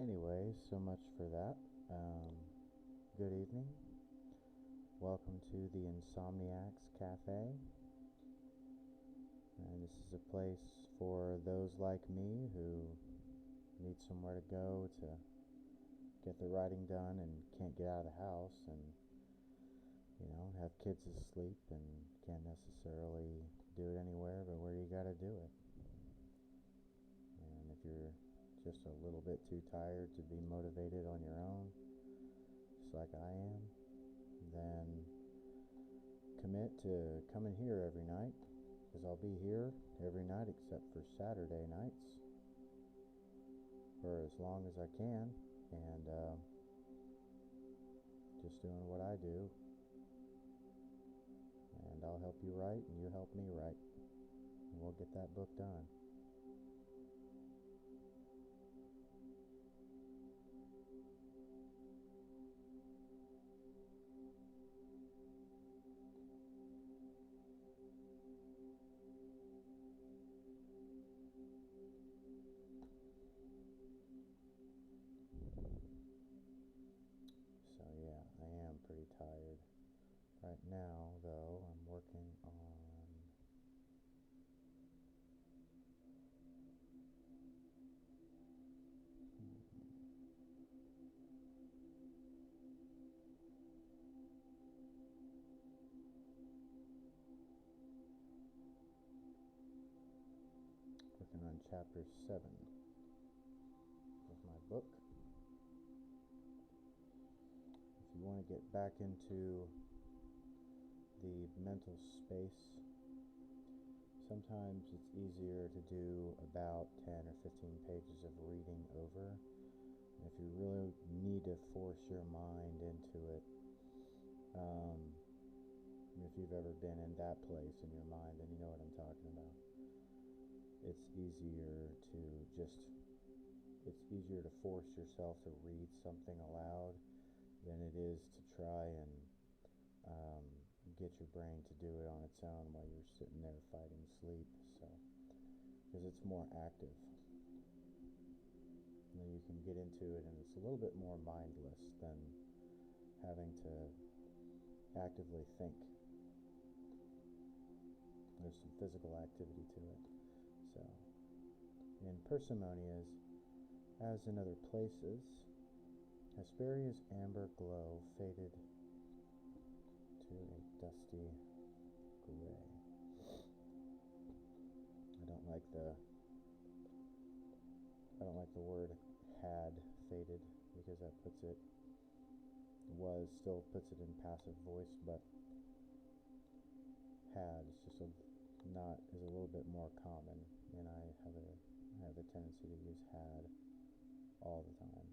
Anyway, so much for that. Good evening. Welcome to the Insomniac Cafe. And this is a place for those like me who need somewhere to go to get their writing done and can't get out of the house and, have kids asleep and can't necessarily do it anywhere but where you gotta do it. And if you're just a little bit too tired to be motivated on your own, just like I am, then commit to coming here every night, because I'll be here every night except for Saturday nights for as long as I can, and just doing what I do, and I'll help you write and you help me write, and we'll get that book done. So yeah, I am pretty tired. Right now, though, I'm working on chapter 7 of my book. If you want to get back into the mental space, sometimes it's easier to do about 10 or 15 pages of reading over. And if you really need to force your mind into it, if you've ever been in that place in your mind, then you know what I'm talking about. It's easier to force yourself to read something aloud than it is to try and get your brain to do it on its own while you're sitting there fighting sleep. So, because it's more active, and then you can get into it, and it's a little bit more mindless than having to actively think. There's some physical activity to it. So, in Parsimonias, as in other places, Hesperia's amber glow faded to a dusty gray. I don't like the word had faded, because that still puts it in passive voice, but had is just a little bit more common, and I have a tendency to use had all the time.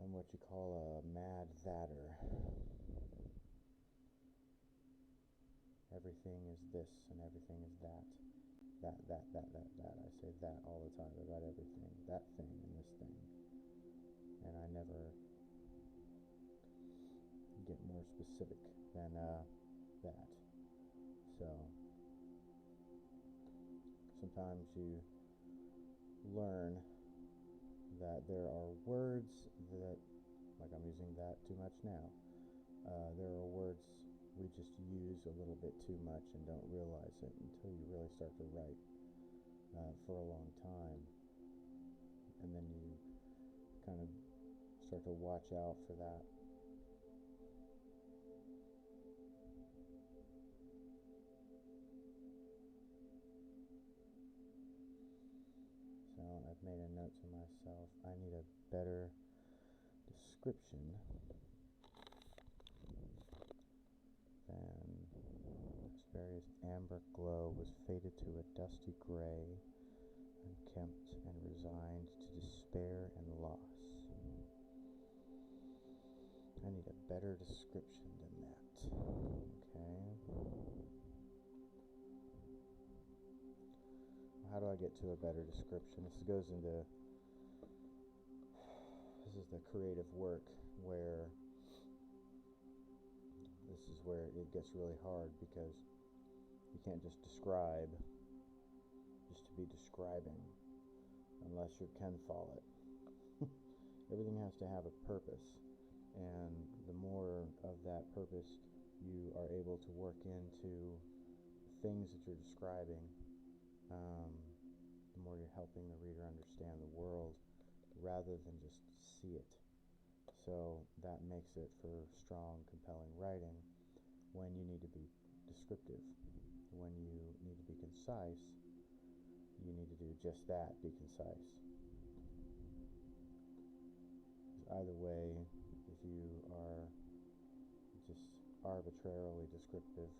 I'm what you call a mad thatter. Everything is this and everything is that. That. I say that all the time about everything. That thing and this thing. And I never get more specific than that. So sometimes you learn that there are words that, like I'm using that too much now, there are words we just use a little bit too much and don't realize it until you really start to write for a long time, and then you kind of start to watch out for that. So I've made a note to myself, I need a better description than Hesperia's amber glow was faded to a dusty gray, unkempt and resigned to despair and loss. I need a better description than that. Okay. How do I get to a better description? This is the creative work where this is where it gets really hard, because you can't just describe just to be describing. unless you're Ken Follett. Everything has to have a purpose, and the more of that purpose you are able to work into things that you're describing, the more you're helping the reader understand the world rather than just see it. So that makes it for strong, compelling writing. When you need to be descriptive, when you need to be concise, you need to do just that, be concise. Either way, if you are just arbitrarily descriptive,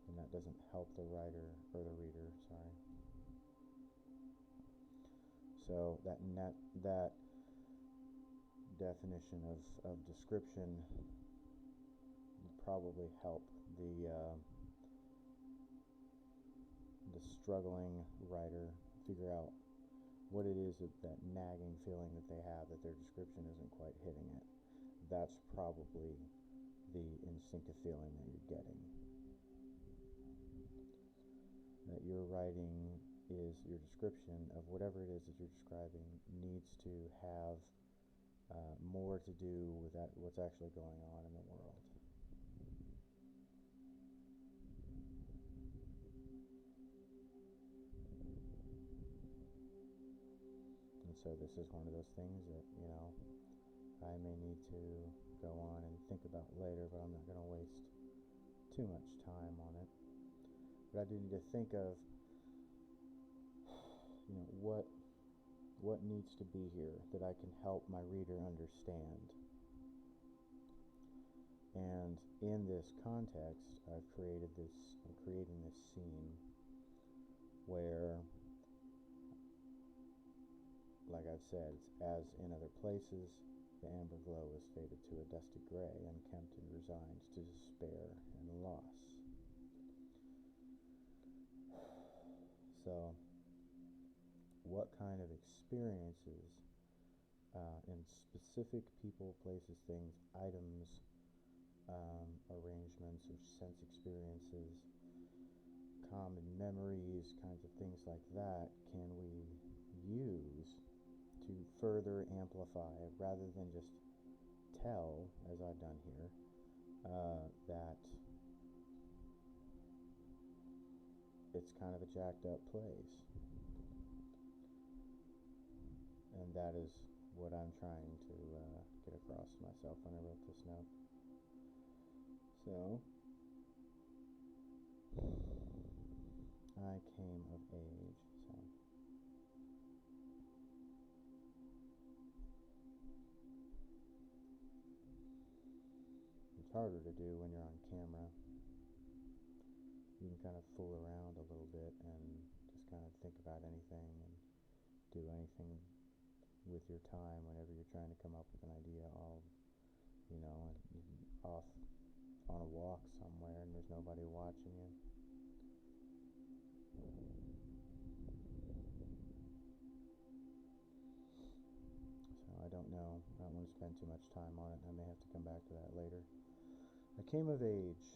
then that doesn't help the writer or the reader, sorry. So that definition of description would probably help the struggling writer figure out what it is, that nagging feeling that they have that their description isn't quite hitting it. That's probably the instinctive feeling that you're getting. That your writing is, your description of whatever it is that you're describing needs to have more to do with that, what's actually going on in the world. And so this is one of those things that, I may need to go on and think about later, but I'm not going to waste too much time on it. But I do need to think of, what needs to be here that I can help my reader understand. And in this context, I'm creating this scene where, like I've said, it's as in other places, the amber glow is faded to a dusty gray, unkempt and resigned to despair and loss. So, what kind of experiences in specific people, places, things, items, arrangements, or sense experiences, common memories, kinds of things like that, can we use to further amplify, rather than just tell, as I've done here, that it's kind of a jacked up place. And that is what I'm trying to get across to myself when I wrote this note. So, I came of age. So, it's harder to do when you're on camera. You can kind of fool around a little bit and just kind of think about anything and do anything with your time whenever you're trying to come up with an idea, all, off on a walk somewhere and there's nobody watching you. So I don't know. I don't want to spend too much time on it. I may have to come back to that later. I came of age,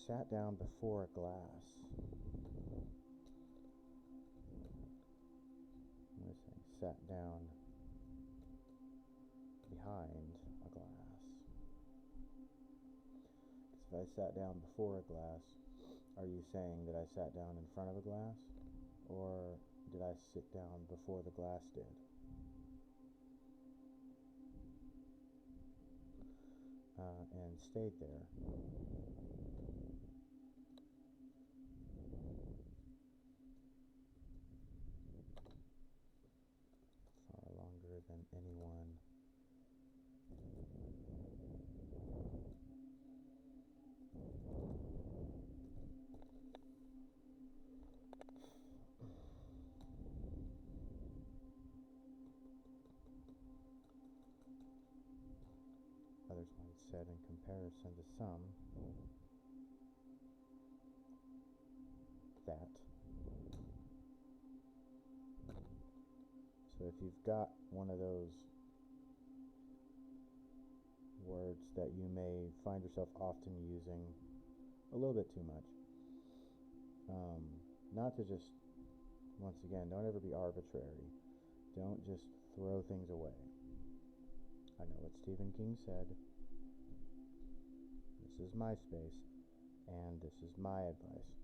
sat down before a glass. I'm going to say sat down behind a glass. Because if I sat down before a glass, are you saying that I sat down in front of a glass? Or did I sit down before the glass did? And stayed there. Far longer than anyone. Others might said in comparison to some that. So if you've got one of those words that you may find yourself often using a little bit too much, not to just, once again, don't ever be arbitrary, Don't just throw things away. I know what Stephen King said. This is my space, and this is my advice.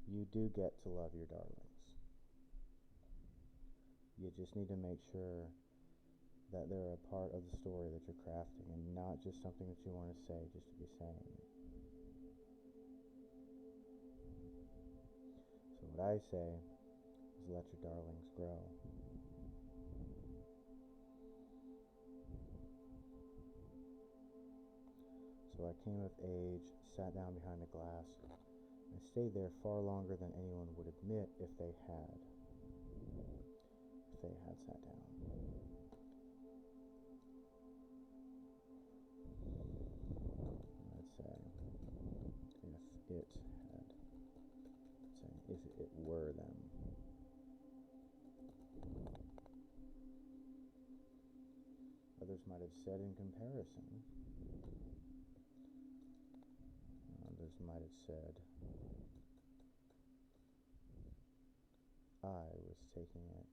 You do get to love your darlings. You just need to make sure that they're a part of the story that you're crafting and not just something that you want to say just to be saying it. So what I say is let your darlings grow. So I came of age, sat down behind the glass, and stayed there far longer than anyone would admit if they had sat down. Let's say if it were them. Others might have said in comparison. Others might have said I was taking it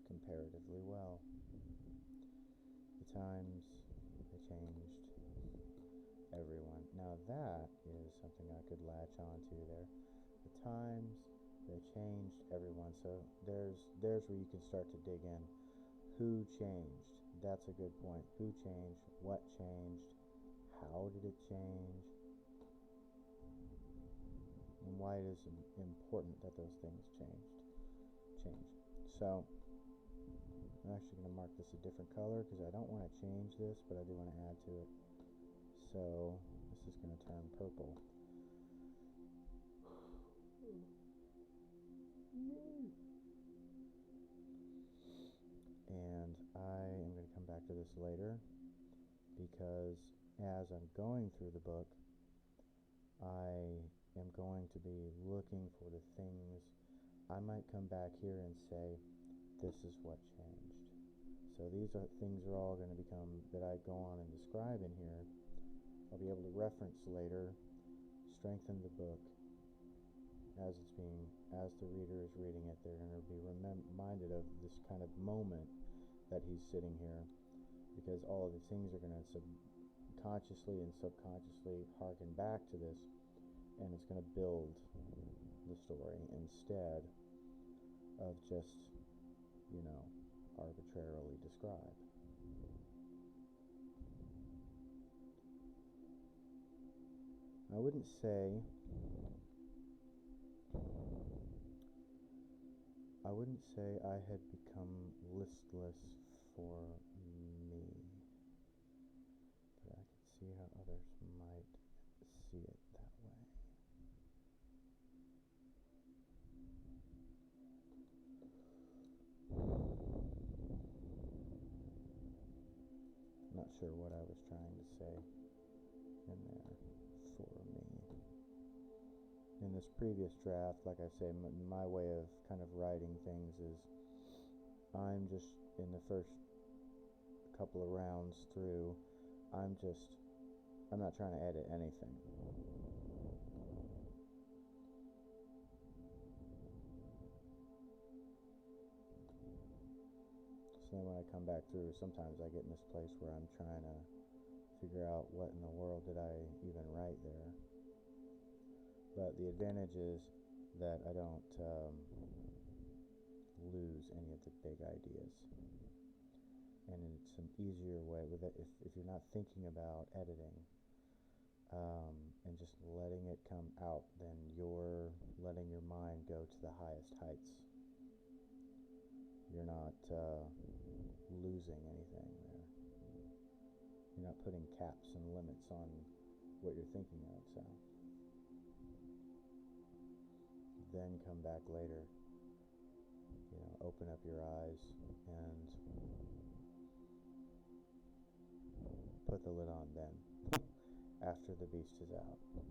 comparatively well. The times, they changed everyone. Now that is something I could latch on to there. The times, they changed everyone. So there's where you can start to dig in. Who changed? That's a good point. Who changed? What changed? How did it change? And why it is important that those things changed. So I'm actually going to mark this a different color because I don't want to change this, but I do want to add to it. So this is going to turn purple. And I am going to come back to this later because as I'm going through the book, I am going to be looking for the things. I might come back here and say, this is what changed. So these things are all going to become, that I go on and describe in here, I'll be able to reference later, strengthen the book as the reader is reading it. They're going to be reminded of this kind of moment that he's sitting here, because all of the things are going to consciously and subconsciously harken back to this, and it's going to build the story instead of just, arbitrarily describe. I wouldn't say I had become listless for me, but I could see how others might see it that way. Not sure what I was trying to say in there for me. In this previous draft, like I say, my way of kind of writing things is I'm just in the first couple of rounds through, I'm not trying to edit anything. So then when I come back through, sometimes I get in this place where I'm trying to figure out what in the world did I even write there. But the advantage is that I don't lose any of the big ideas. And it's an easier way with it if you're not thinking about editing and just letting it come out, then you're letting your mind go to the highest heights. You're not losing anything there. You're not putting caps and limits on what you're thinking of. So then come back later, open up your eyes and put the lid on then, after the beast is out. But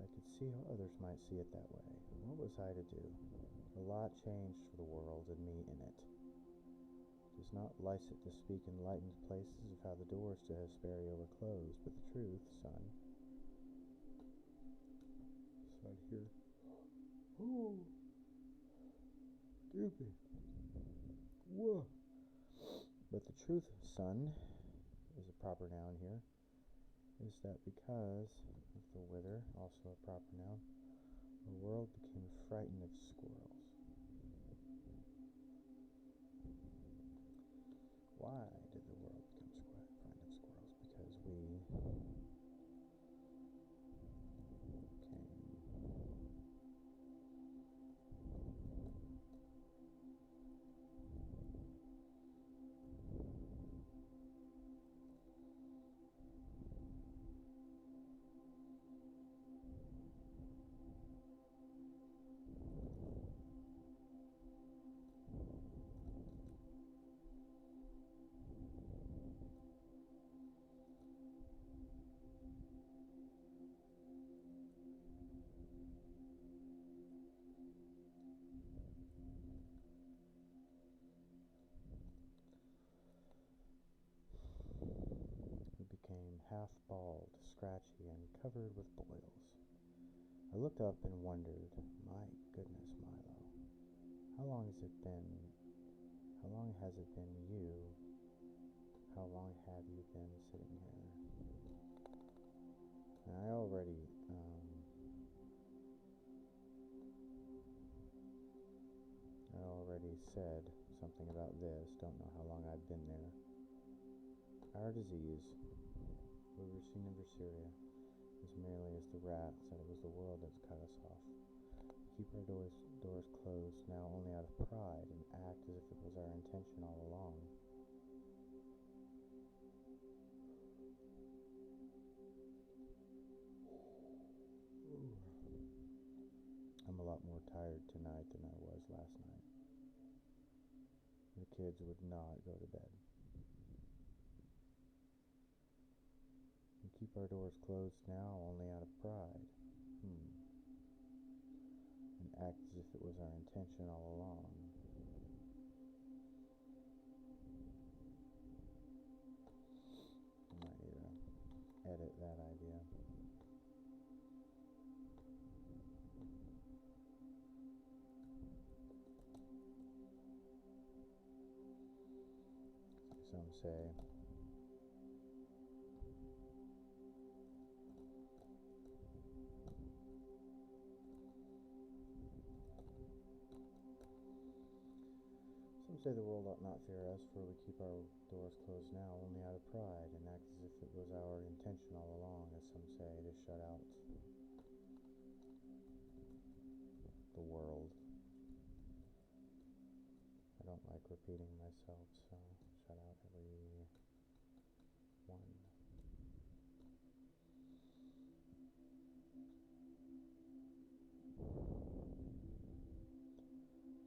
I could see how others might see it that way. What was I to do? A lot changed for the world and me in it. It is not licet to speak in lightened places of how the doors to Hesperia were closed, but the truth, son. So I'd hear Oh, stupid. Whoa. But the truth, son, is a proper noun here, is that because of the wither, also a proper noun, the world became frightened of squirrels. Why did the world become frightened of squirrels? Because we became half bald, scratchy, and covered with boils. I looked up and wondered, my goodness, Milo, how long has it been? How long has it been you? How long have you been sitting here? And I already said something about this. Don't know how long I've been there. Our disease, we were seen in Syria, as merely as the rat said it was the world that's cut us off. We keep our doors closed now only out of pride and act as if it was our intention all along. I'm a lot more tired tonight than I was last night. The kids would not go to bed. We keep our doors closed now only out of pride. And act as if it was our intention all along. I might need to edit that idea. Some say the world ought not fear us, for we keep our doors closed now only out of pride, and act as if it was our intention all along, as some say, to shut out the world. I don't like repeating myself, so shut out every one.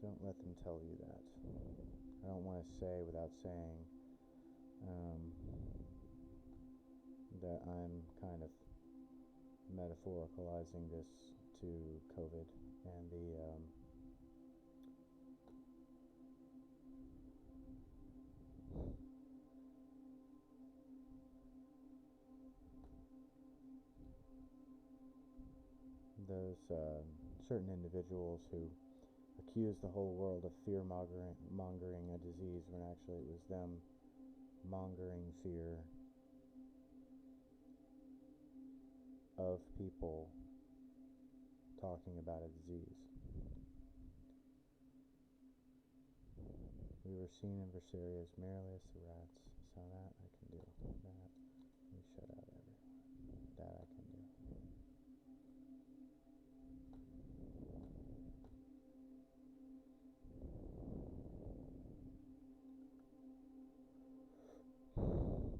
Don't let them tell you that. I don't want to say without saying that I'm kind of metaphoricalizing this to COVID and those certain individuals who accuse the whole world of fear-mongering a disease when actually it was them mongering fear of people talking about a disease. We were seen in Syria as merely as the rats, so that I can do. That, we shut out everyone. That I can do.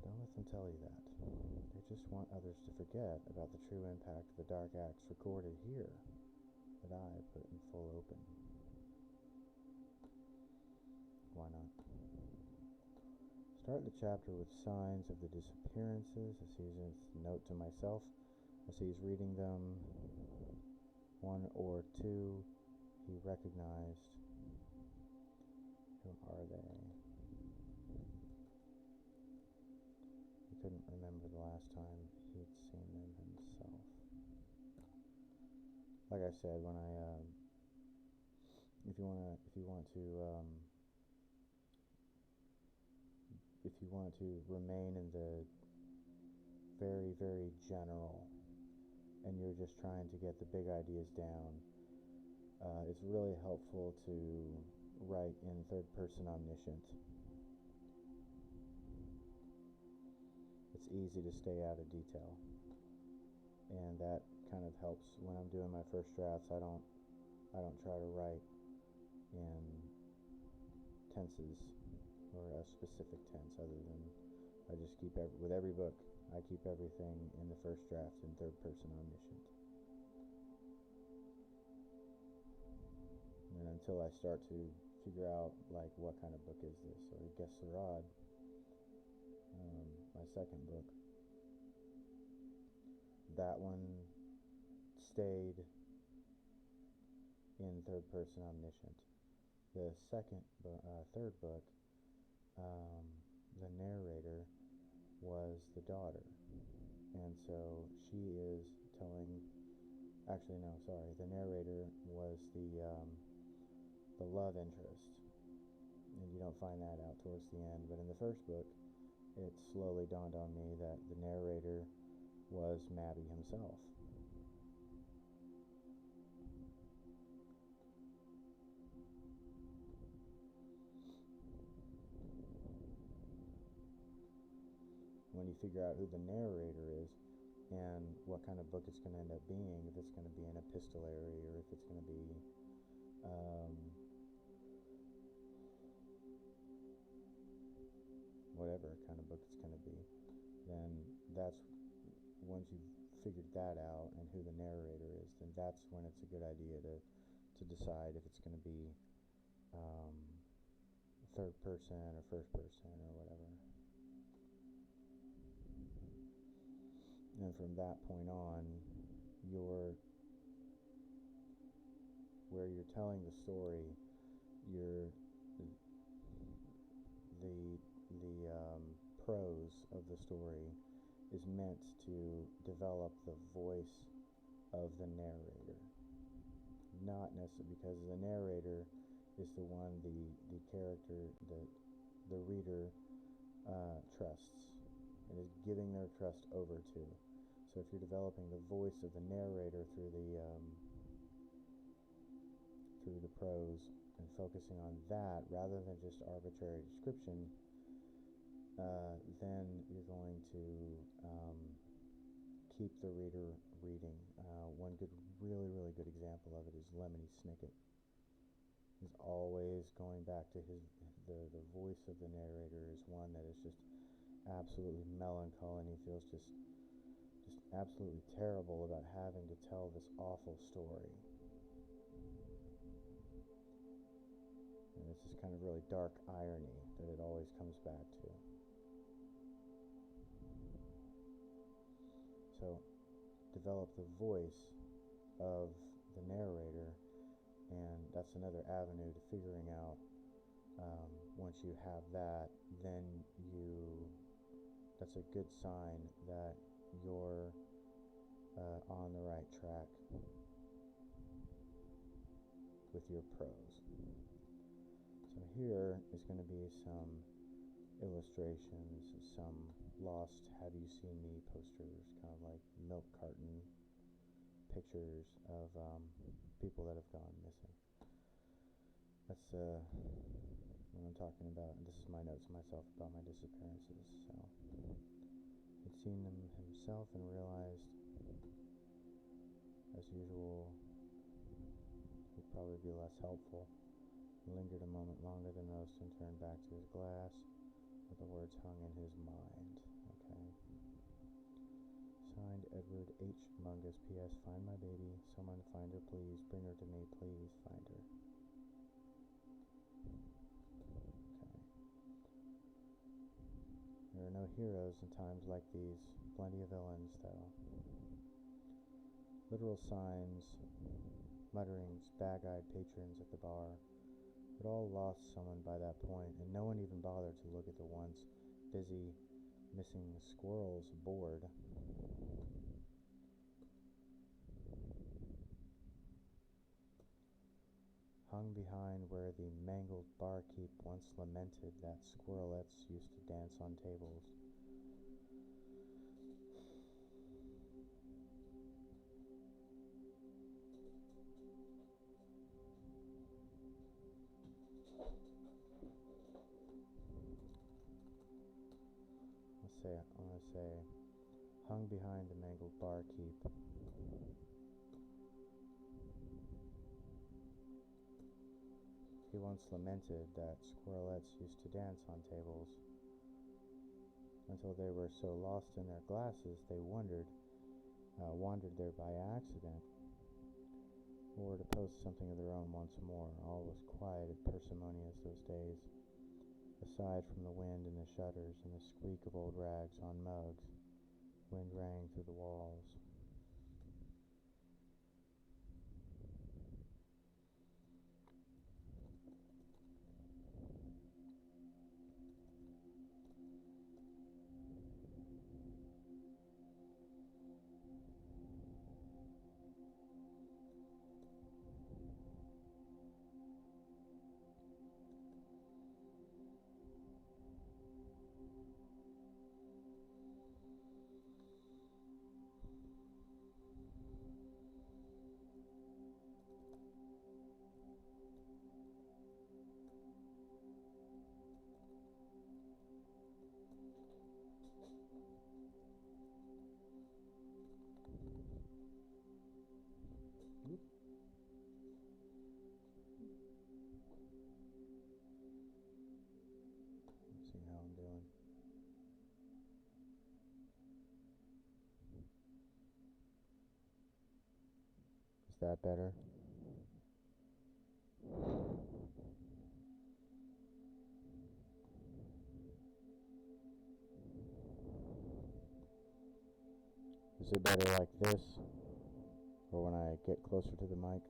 Don't let them tell you that. They just want others to forget about the true impact of the dark acts recorded here that I put in full open. Why not? Start the chapter with signs of the disappearances. As he's note to myself, as he's reading them, one or two he recognized. Who are they? He couldn't remember the last time he'd seen them himself. Like I said, when I if you want to if you want to remain in the very, very general, and you're just trying to get the big ideas down, it's really helpful to write in third person omniscient. It's easy to stay out of detail, and that kind of helps when I'm doing my first drafts. I don't try to write in tenses or a specific tense, other than I just keep with every book I keep everything in the first draft in third person omniscient. And until I start to figure out like what kind of book is this, or Guess the Rod, my second book, that one stayed in third person omniscient. The third book, the narrator was the daughter, and so she is telling. Actually, no, sorry. The narrator was the love interest, and you don't find that out towards the end. But in the first book, it slowly dawned on me that the narrator was Mabby himself. When you figure out who the narrator is and what kind of book it's going to end up being, if it's going to be an epistolary or if it's going to be whatever kind of book it's going to be, then that's, once you've figured that out and who the narrator is, then that's when it's a good idea to decide if it's going to be third person or first person or whatever. And from that point on, where you're telling the story, you're the prose of the story is meant to develop the voice of the narrator. Not necessarily, because the narrator is the one the character, the reader trusts and is giving their trust over to. So if you're developing the voice of the narrator through the prose and focusing on that rather than just arbitrary description, then you're going to keep the reader reading. One really good example of it is Lemony Snicket. He's always going back to the voice of the narrator is one that is just absolutely melancholy, and he feels just absolutely terrible about having to tell this awful story. And it's this kind of really dark irony that it always comes back to. So develop the voice of the narrator, and that's another avenue to figuring out. Once you have that, then that's a good sign that you're on the right track with your prose. So here is going to be some illustrations, some lost Have You Seen Me posters, kind of like milk carton pictures of people that have gone missing. That's what I'm talking about. And this is my notes myself about my disappearances. So he'd seen them himself and realized, as usual, he'd probably be less helpful. He lingered a moment longer than most and turned back to his glass, but the words hung in his mind. Okay. Signed, Edward H. Mungus. P.S. Find my baby. Someone find her, please. Bring her to me, please. Find her. There are no heroes in times like these. Plenty of villains, though. Literal signs, mutterings, bag-eyed patrons at the bar. It all lost someone by that point, and no one even bothered to look at the once busy missing squirrel's board. Hung hung behind where the mangled barkeep once lamented that squirrelets used to dance on tables. I'm gonna say, hung behind the mangled barkeep. He once lamented that squirrelets used to dance on tables until they were so lost in their glasses they wandered there by accident, or to post something of their own once more. All was quiet and parsimonious those days, aside from the wind in the shutters and the squeak of old rags on mugs. Wind rang through the walls. See how I'm doing. Is that better? Is it better like this, or when I get closer to the mic?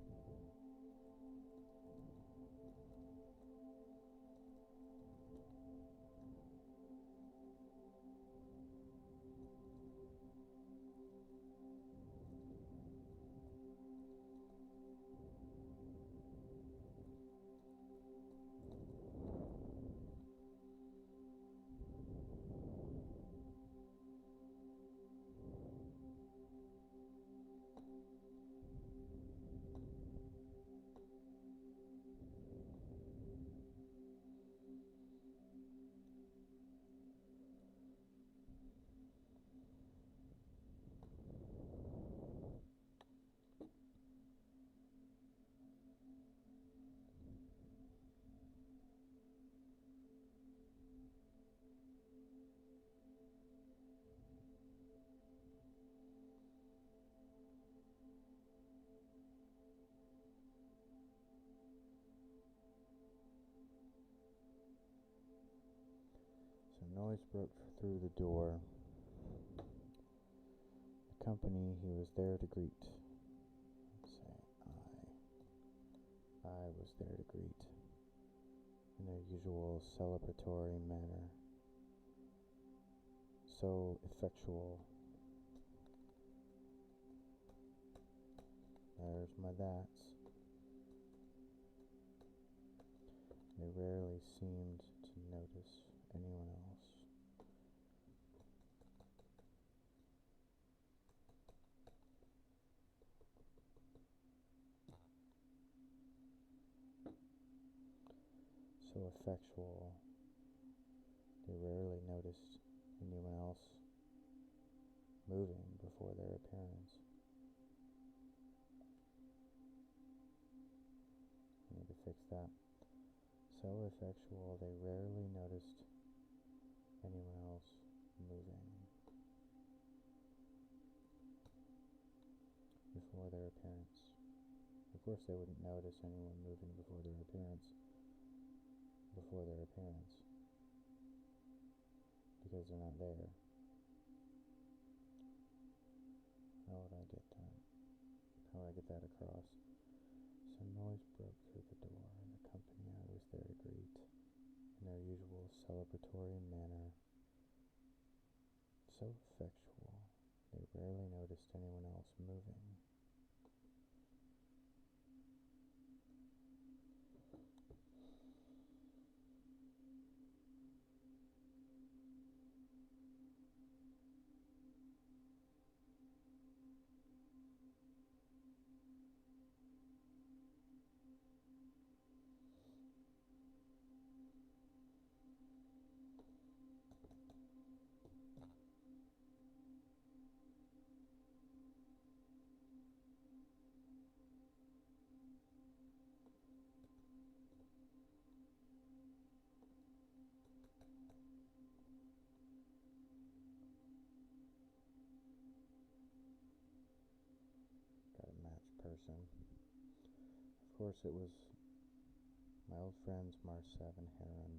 Noise broke through the door. The company he was there to greet. Let's say I was there to greet in their usual celebratory manner. So effectual. There's my that's. They rarely seemed to notice anyone else. So effectual, they rarely noticed anyone else moving before their appearance. I need to fix that. So effectual, they rarely noticed anyone else moving before their appearance. Of course, they wouldn't notice anyone moving before their appearance, because they're not there. How would I get that? How would I get that across? Some noise broke through the door, and the company I was there to greet, in their usual celebratory manner. So effectual, they rarely noticed anyone else moving course, it was my old friends Marcel and Heron.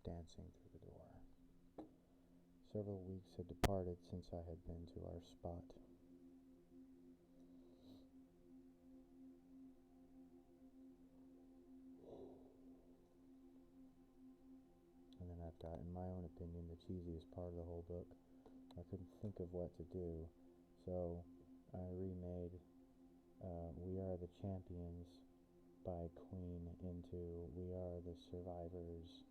Dancing through the door. Several weeks had departed since I had been to our spot. And then I've got, in my own opinion, the cheesiest part of the whole book. I couldn't think of what to do, so I remade We Are the Champions by Queen into We Are the Survivors.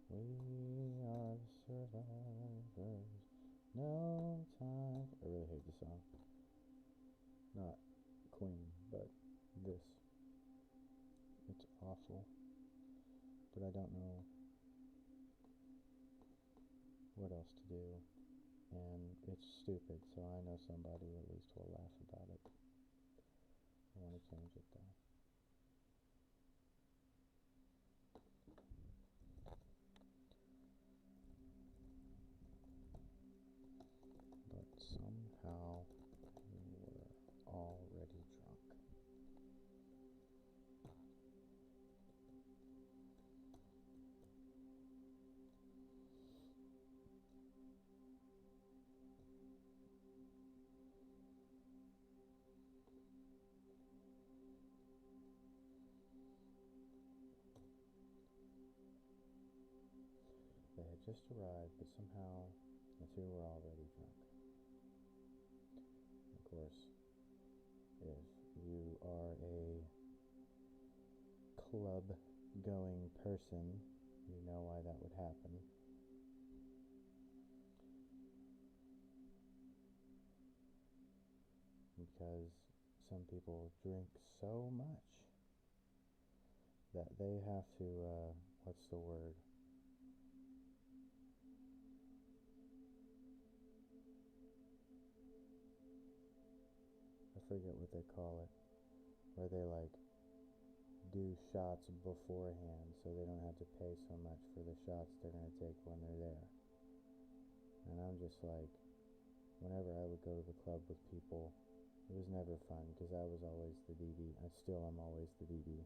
We are the survivors. No time. I really hate the song. Not Queen, but this. It's awful. But I don't know what else to do. And it's stupid, so I know somebody at least will laugh about it. I want to change it though. But somehow we were already drunk. They had just arrived, but somehow the two were already drunk. Of course, if you are a club-going person, you know why that would happen. Because some people drink so much that they have to, what's the word? I forget what they call it. Where they like do shots beforehand so they don't have to pay so much for the shots they're going to take when they're there. And I'm just like, whenever I would go to the club with people, it was never fun because I was always the DD. I still am always the DD.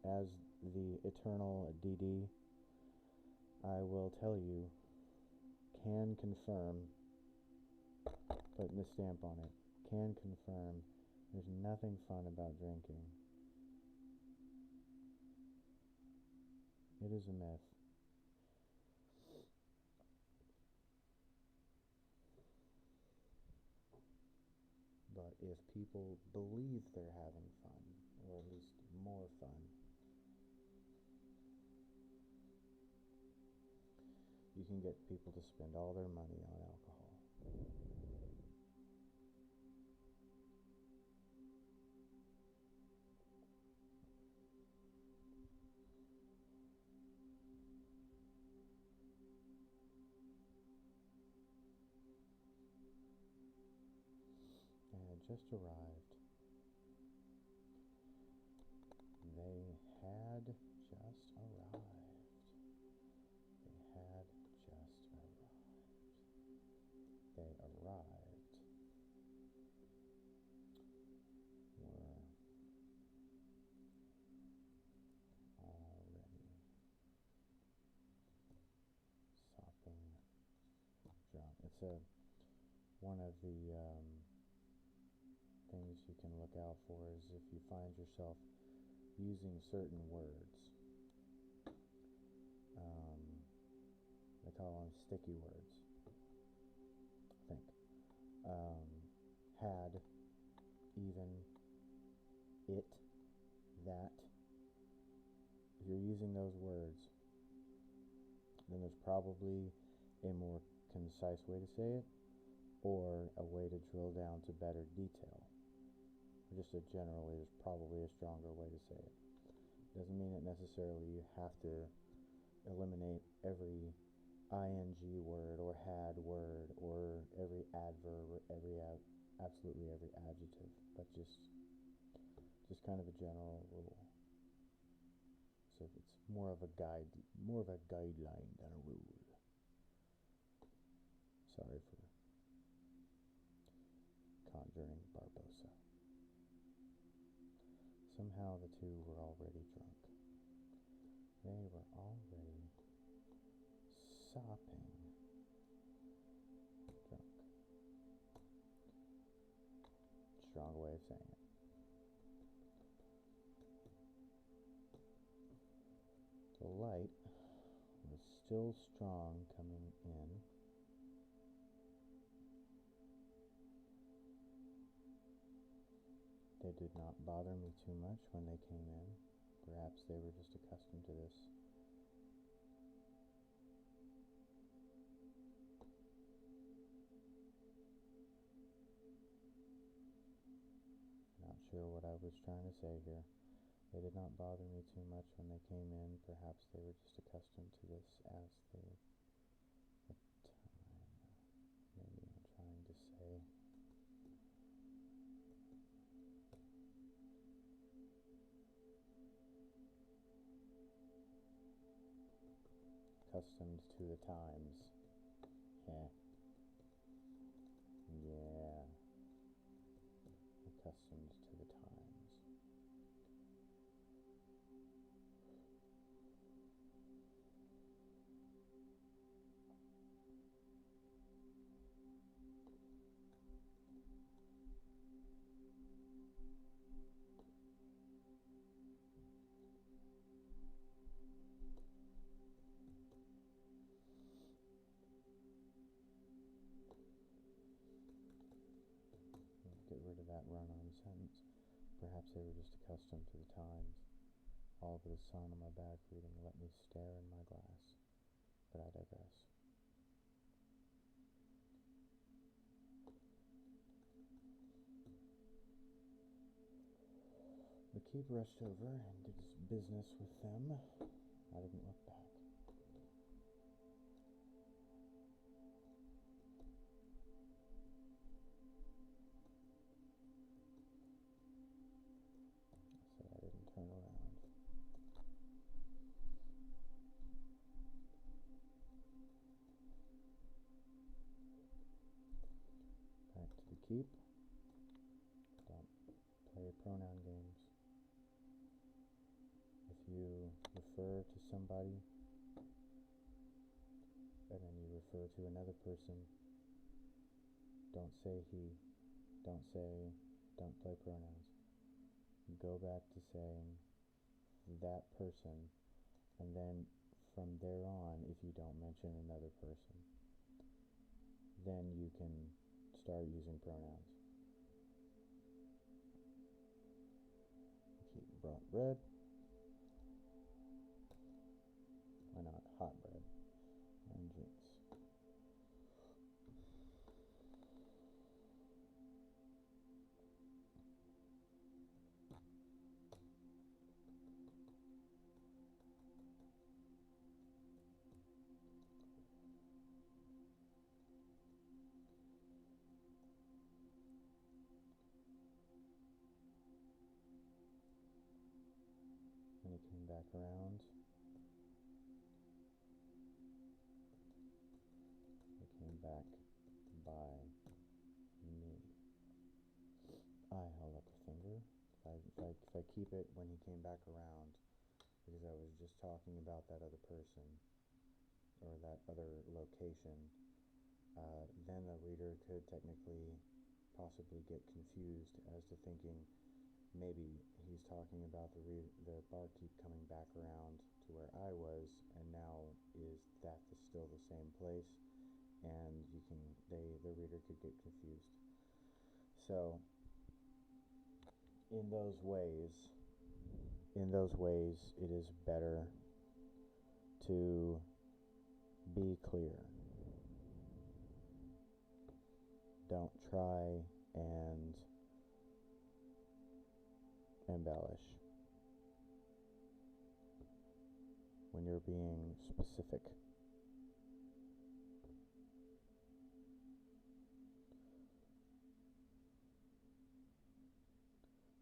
As the eternal DD, I will tell you, can confirm, putting the stamp on it, can confirm there's nothing fun about drinking. It is a myth. But if people believe they're having fun, or at least more fun, you can get people to spend all their money on alcohol. I had just arrived. They had just arrived. They had just arrived. They arrived. Were already sopping drunk. It's one of the things you can look out for is if you find yourself using certain words. They call them sticky words, I think. Had, even, it, that. If you're using those words, then there's probably a more concise way to say it, or a way to drill down to better detail. Or just generally, there's probably a stronger way to say it. Doesn't mean that necessarily you have to eliminate every ing word or had word or every adverb or absolutely every adjective, but just kind of a general rule. So it's more of a guideline than a rule. Sorry for conjuring Barbosa. Somehow the two were already drunk. They were already sopping drunk. Strong way of saying it. The light was still strong coming in. They did not bother me too much when they came in. Perhaps they were just accustomed to this. Not sure what I was trying to say here. They did not bother me too much when they came in. Perhaps they were just accustomed to this as the time. Maybe I'm trying to say. Accustomed to the times. Yeah. Yeah. Accustomed to the times. Get rid of that run-on sentence. Perhaps they were just accustomed to the times. All of the sun on my back reading, let me stare in my glass. But I digress. The keep rushed over and did his business with them. I didn't look back. So I didn't turn around. Back to the keep. Don't play pronoun games. If you refer to somebody and then you refer to another person, don't say he, don't play pronouns. Go back to saying that person, and then from there on, if you don't mention another person, then you can start using pronouns. Keep brought bread. Why not hot bread and drinks? When he came back around, he came back by me. I held up a finger. If I keep it when he came back around, because I was just talking about that other person or that other location, then the reader could technically possibly get confused as to thinking maybe he's talking about the barkeep coming back around to where I was, and now is that still the same place, and the reader could get confused. So in those ways, it is better to be clear. Don't try and embellish when you're being specific.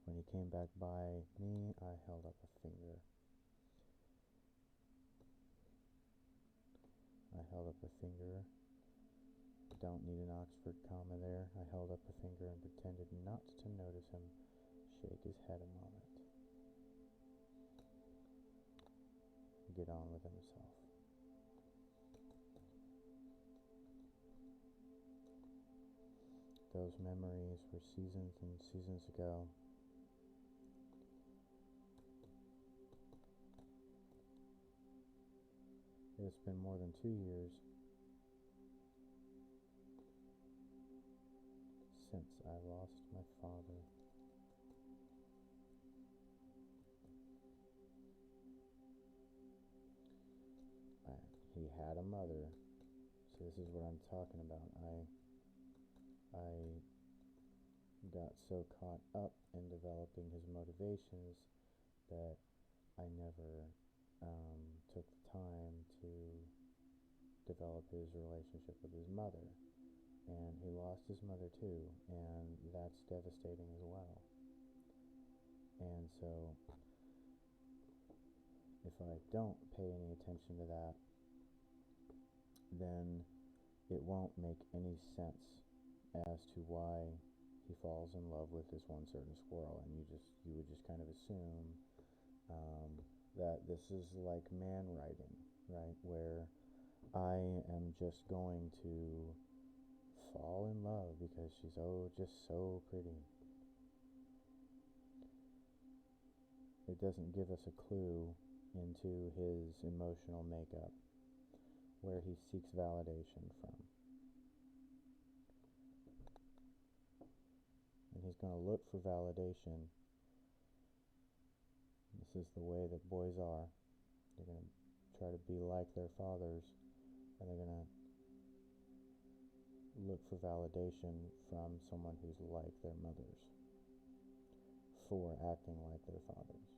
When he came back by me, I held up a finger. held up a finger. Don't need an Oxford comma there. I held up a finger and pretended not to notice him shake his head a moment. Get on with himself. Those memories were seasons and seasons ago. It's been more than 2 years since I lost my father. He had a mother. So this is what I'm talking about. I got so caught up in developing his motivations that I never took the time to develop his relationship with his mother. And he lost his mother too, and that's devastating as well. And so if I don't pay any attention to that, then it won't make any sense as to why he falls in love with this one certain squirrel, and you would just kind of assume that this is like man writing, right? Where I am just going to fall in love because she's just so pretty. It doesn't give us a clue into his emotional makeup, where he seeks validation from. And he's going to look for validation. This is the way that boys are. They're going to try to be like their fathers, and they're going to look for validation from someone who's like their mothers for acting like their fathers.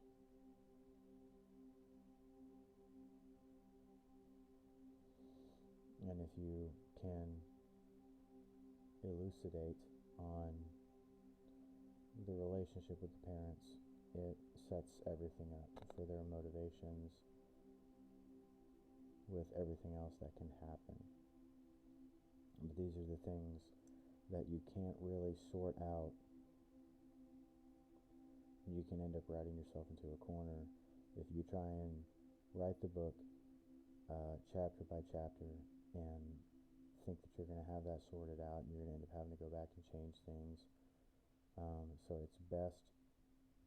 And if you can elucidate on the relationship with the parents, it sets everything up for their motivations with everything else that can happen. But these are the things that you can't really sort out. You can end up writing yourself into a corner if you try and write the book chapter by chapter and think that you're going to have that sorted out, and you're going to end up having to go back and change things. So it's best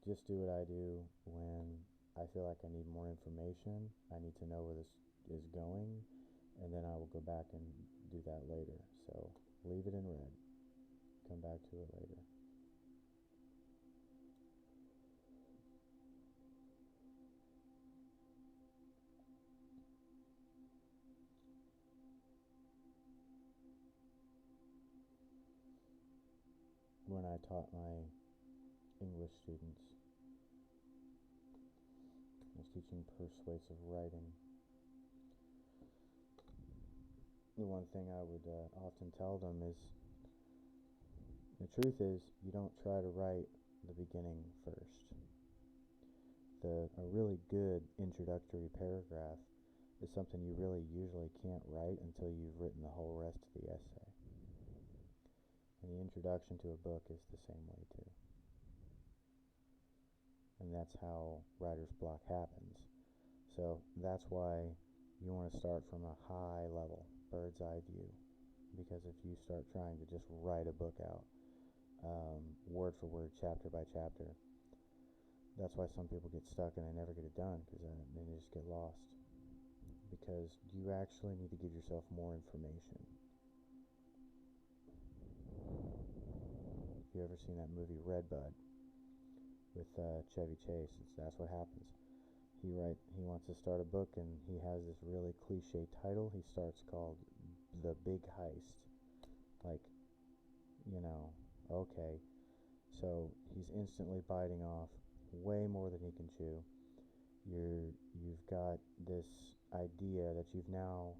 just do what I do when I feel like I need more information. I need to know where this is going, and then I will go back and do that later. So leave it in red. Come back to it later. When I taught my English students, I was teaching persuasive writing. The one thing I would often tell them is, the truth is, you don't try to write the beginning first. A really good introductory paragraph is something you really usually can't write until you've written the whole rest of the essay. And the introduction to a book is the same way too. And that's how writer's block happens. So that's why you want to start from a high level, bird's eye view. Because if you start trying to just write a book out, word for word, chapter by chapter, that's why some people get stuck and they never get it done, because then they just get lost. Because you actually need to give yourself more information. If you ever seen that movie Redbud with Chevy Chase, that's what happens. He wants to start a book, and he has this really cliche title. He starts called The Big Heist. Like, okay. So he's instantly biting off way more than he can chew. You've got this idea that you've now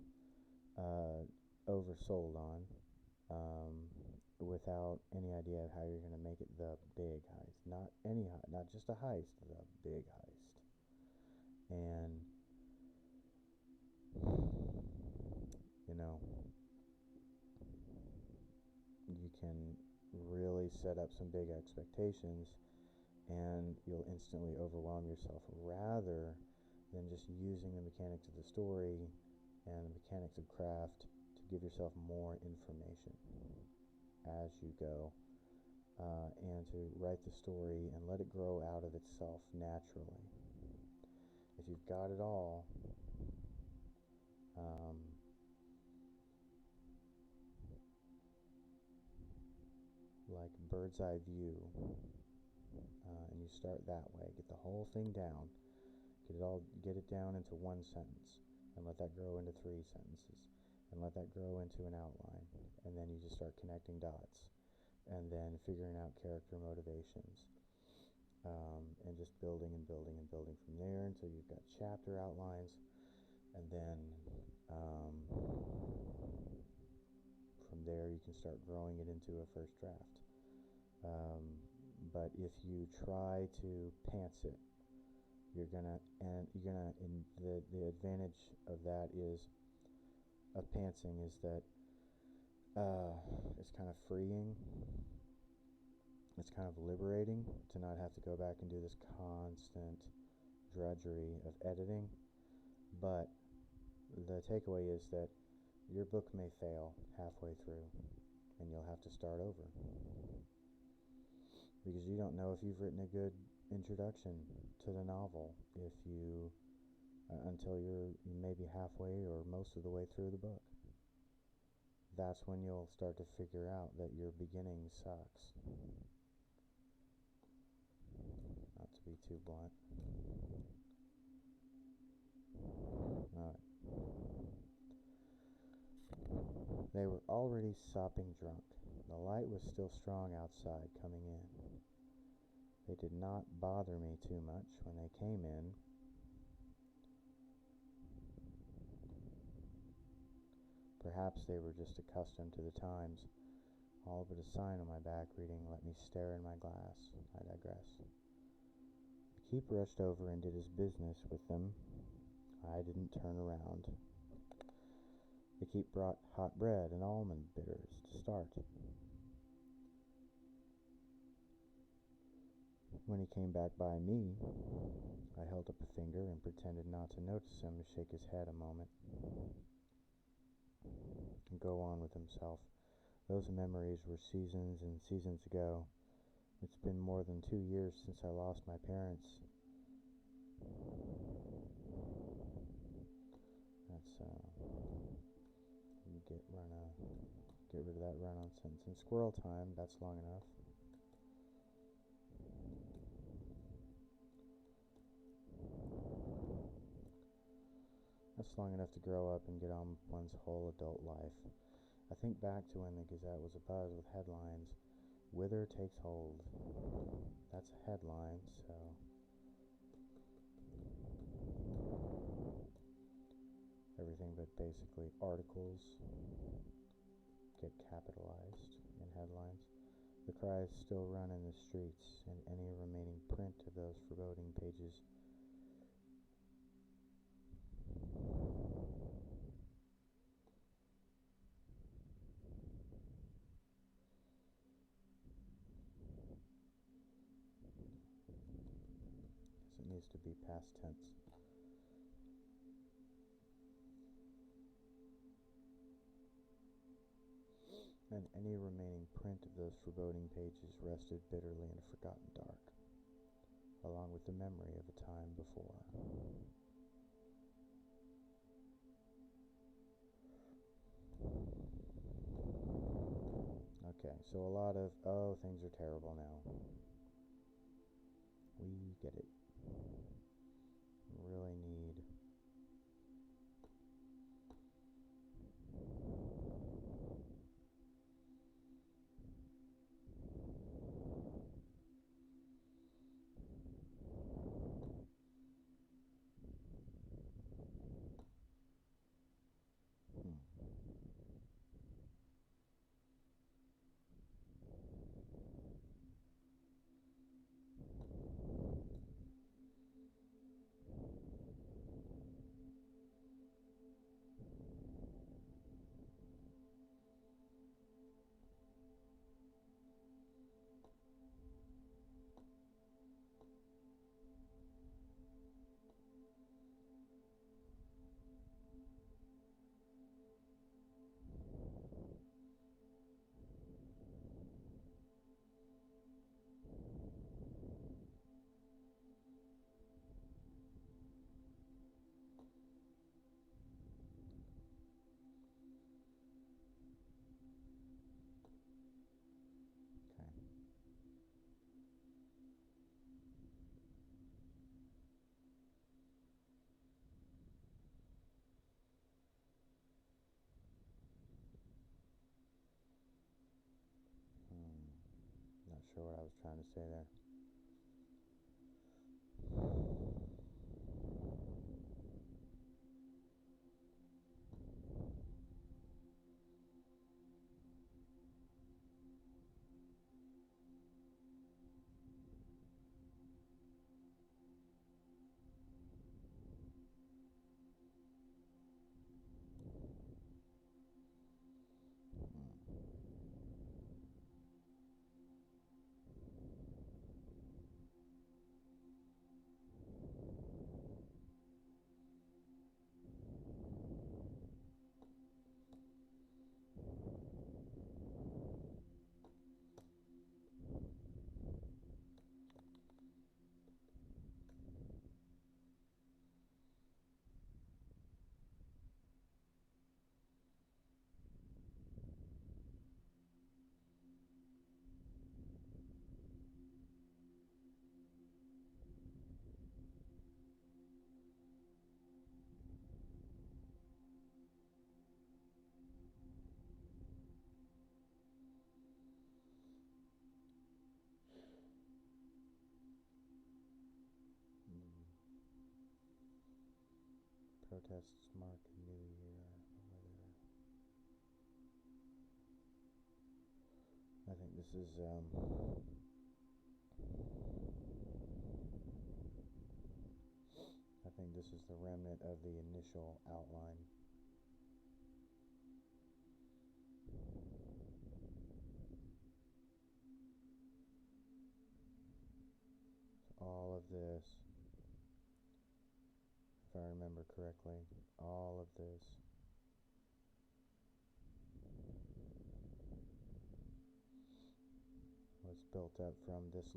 oversold on, without any idea of how you're going to make it the big heist. Not any heist, not just a heist, the big heist. And really set up some big expectations, and you'll instantly overwhelm yourself rather than just using the mechanics of the story and the mechanics of craft to give yourself more information as you go, and to write the story and let it grow out of itself naturally. If you've got it all, like bird's eye view, and you start that way, get the whole thing down, get it down into one sentence, and let that grow into 3 sentences, and let that grow into an outline, and then you just start connecting dots, and then figuring out character motivations, and just building and building and building from there until you've got chapter outlines, and then from there you can start growing it into a first draft. But if you try to pants it, the advantage of that is, of pantsing, is that it's kind of freeing. It's kind of liberating to not have to go back and do this constant drudgery of editing. But the takeaway is that your book may fail halfway through, and you'll have to start over, because you don't know if you've written a good introduction to the novel if you until you're maybe halfway or most of the way through the book. That's when you'll start to figure out that your beginning sucks. Not to be too blunt. Alright. They were already sopping drunk. The light was still strong outside coming in. They did not bother me too much when they came in. Perhaps they were just accustomed to the times, all but a sign on my back reading, "Let me stare in my glass." I digress. The keep rushed over and did his business with them. I didn't turn around. The keep brought hot bread and almond bitters to start. When he came back by me, I held up a finger and pretended not to notice him, to shake his head a moment and go on with himself. Those memories were seasons and seasons ago. It's been more than 2 years since I lost my parents. That's get rid of that run-on sentence. In squirrel time, that's long enough. That's long enough to grow up and get on with one's whole adult life. I think back to when the Gazette was abuzz with headlines. Wither takes hold. That's a headline, so everything but basically articles get capitalized in headlines. The cries still run in the streets, and any remaining print of those foreboding pages it needs to be past tense. And any remaining print of those foreboding pages rested bitterly in a forgotten dark, along with the memory of a time before. Okay, so a lot of, oh, things are terrible now. We get it. Really need sure what I was trying to say there. Protests mark a new year. I think this is the remnant of the initial outline. So all of this, if I remember correctly, all of this was built up from this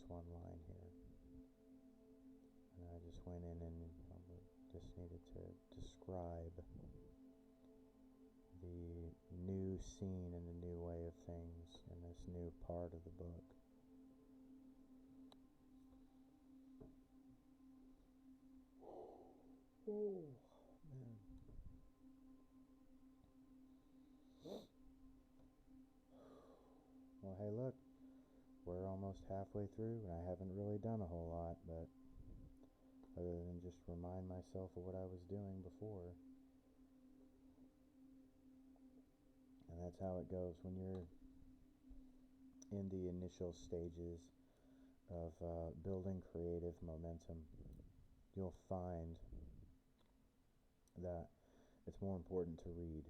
one line here. And I just went in and just needed to describe the new scene and the new way of things in this new part of the book. Oh, man. Well, hey, look, we're almost halfway through, and I haven't really done a whole lot, but other than just remind myself of what I was doing before. And that's how it goes when you're in the initial stages of building creative momentum. You'll find that it's more important to read.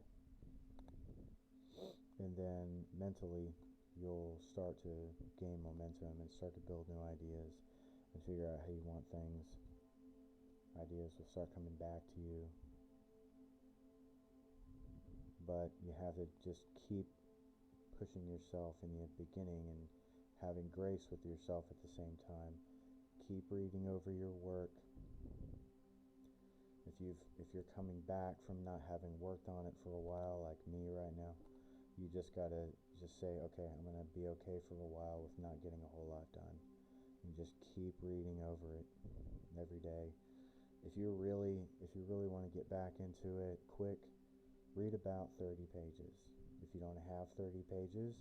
And then mentally, you'll start to gain momentum and start to build new ideas and figure out how you want things. Ideas will start coming back to you. But you have to just keep pushing yourself in the beginning and having grace with yourself at the same time. Keep reading over your work. If you're coming back from not having worked on it for a while, like me right now, you just gotta just say, okay, I'm gonna be okay for a while with not getting a whole lot done, and just keep reading over it every day. If you really want to get back into it quick, read about 30 pages. If you don't have 30 pages,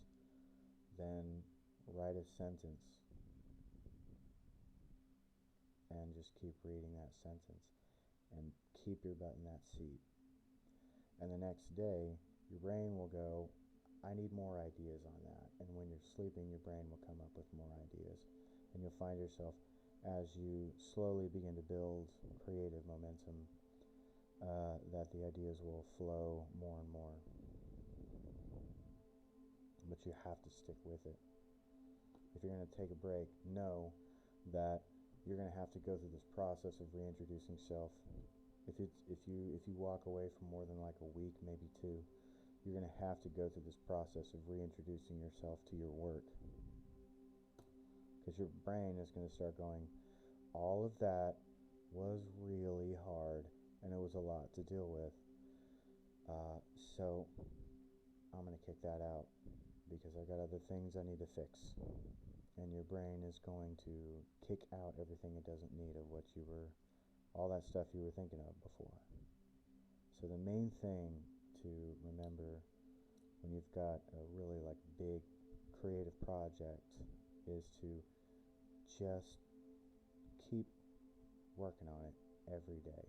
then write a sentence and just keep reading that sentence and keep your butt in that seat. And the next day, your brain will go, I need more ideas on that. And when you're sleeping, your brain will come up with more ideas. And you'll find yourself, as you slowly begin to build creative momentum, that the ideas will flow more and more. But you have to stick with it. If you're going to take a break, know that you're going to have to go through this process of reintroducing self. If you walk away for more than like a week, maybe 2, you're going to have to go through this process of reintroducing yourself to your work. Because your brain is going to start going, all of that was really hard and it was a lot to deal with. So I'm going to kick that out because I got other things I need to fix. And your brain is going to kick out everything it doesn't need of all that stuff you were thinking of before. So the main thing to remember when you've got a really like big creative project is to just keep working on it every day.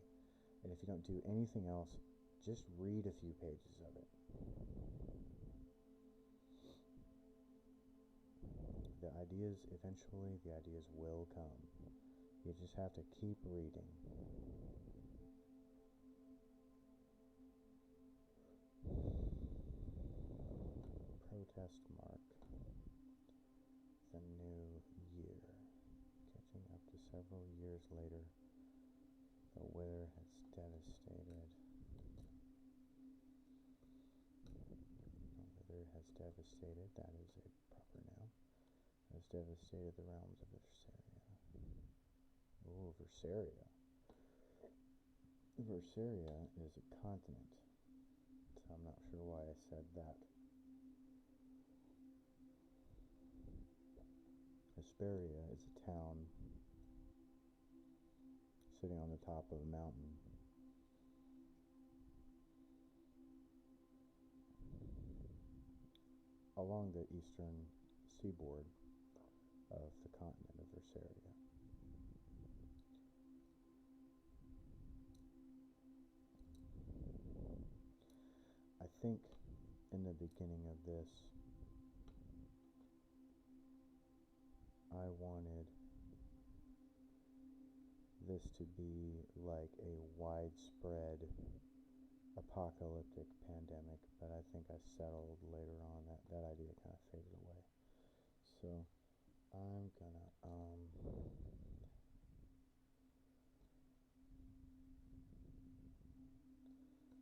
And if you don't do anything else, just read a few pages of it. The ideas will come. You just have to keep reading. Protest mark. The new year. Catching up to several years later, the weather has devastated. That is a proper noun. Has devastated the realms of Versaria. Oh, Versaria. Versaria is a continent, so I'm not sure why I said that. Hesperia is a town sitting on the top of a mountain. Along the eastern seaboard of the continent of Versaria. I think in the beginning of this, I wanted this to be like a widespread apocalyptic pandemic, but I think I settled later on that idea kind of faded away. So I'm gonna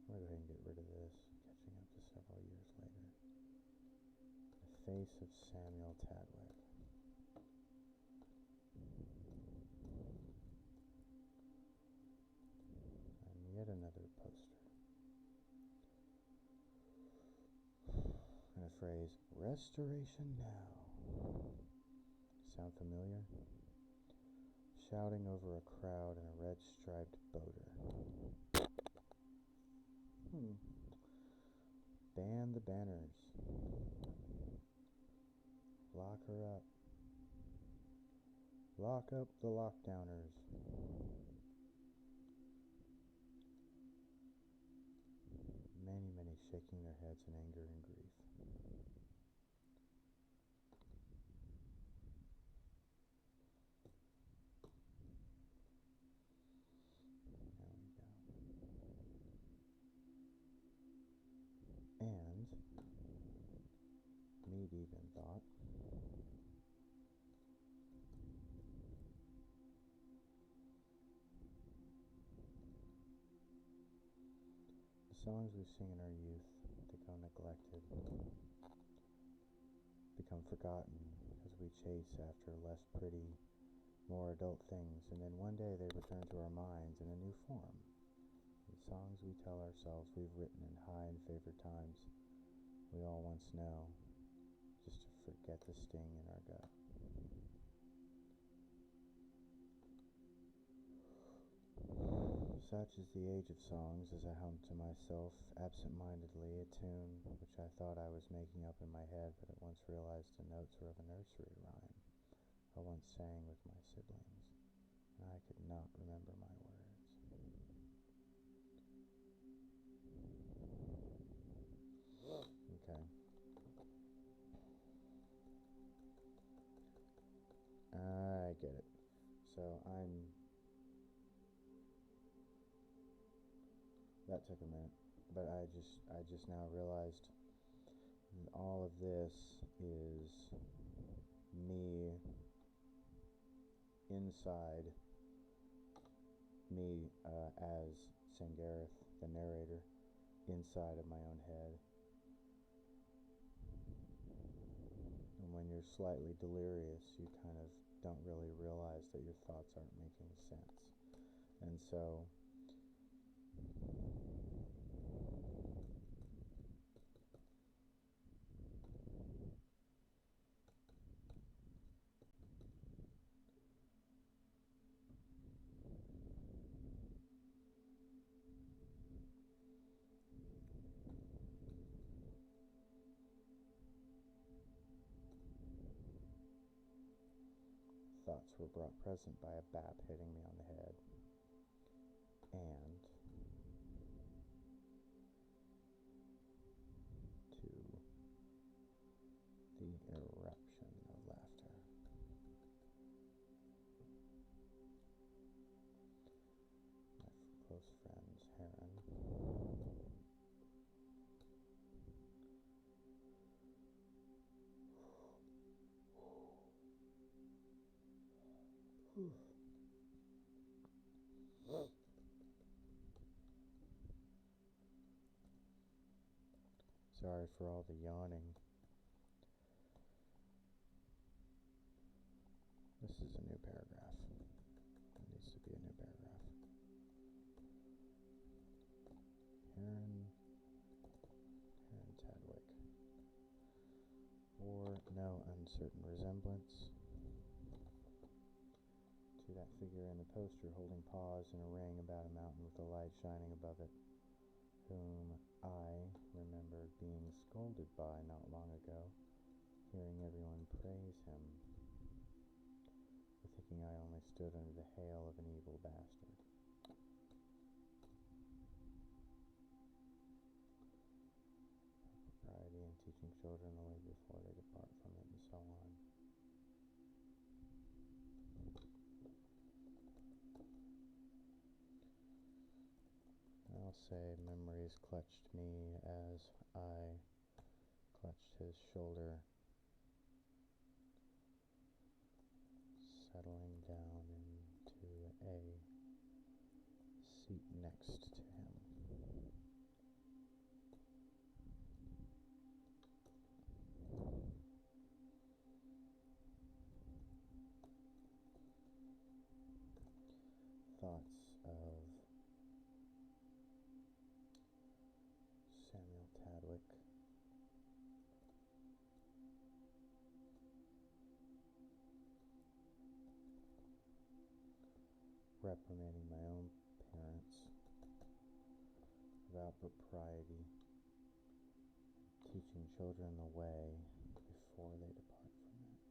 go ahead and get rid of this. Catching up to several years later. The face of Samuel Tadwick. And yet another poster. And a phrase, restoration now. Sound familiar? Shouting over a crowd in a red-striped boater. Ban the banners. Lock her up. Lock up the lockdowners. Many shaking their heads in anger and grief. There we go. And Mead even thought the songs we sing in our youth, they go neglected, become forgotten because we chase after less pretty, more adult things, and then one day they return to our minds in a new form. The songs we tell ourselves we've written in high and favored times we all once know, just to forget the sting in our gut. Such is the age of songs as I hummed to myself absent-mindedly a tune which I thought I was making up in my head, but at once realized the notes were of a nursery rhyme I once sang with my siblings, and I could not remember my words. Okay. I get it. So that took a minute, but I just now realized all of this is me inside me as Sangareth, the narrator, inside of my own head. And when you're slightly delirious, you kind of don't really realize that your thoughts aren't making sense. And so thoughts were brought present by a bat hitting me on the head, and to the eruption of laughter. My close friends, Heron, sorry for all the yawning. This is a new paragraph. It needs to be a new paragraph. Heron Tadwick bore no uncertain resemblance to that figure in the poster holding paws in a ring about a mountain with the light shining above it, whom I remembered being scolded by not long ago, hearing everyone praise him, but thinking I only stood under the hail of an evil bastard. Propriety in teaching children the way before they depart from it, and so on. I'll say memories clutched me as I clutched his shoulder, settling down into a seat next to him. Thoughts of Samuel Tadwick, reprimanding my own parents about propriety, teaching children the way before they depart from it.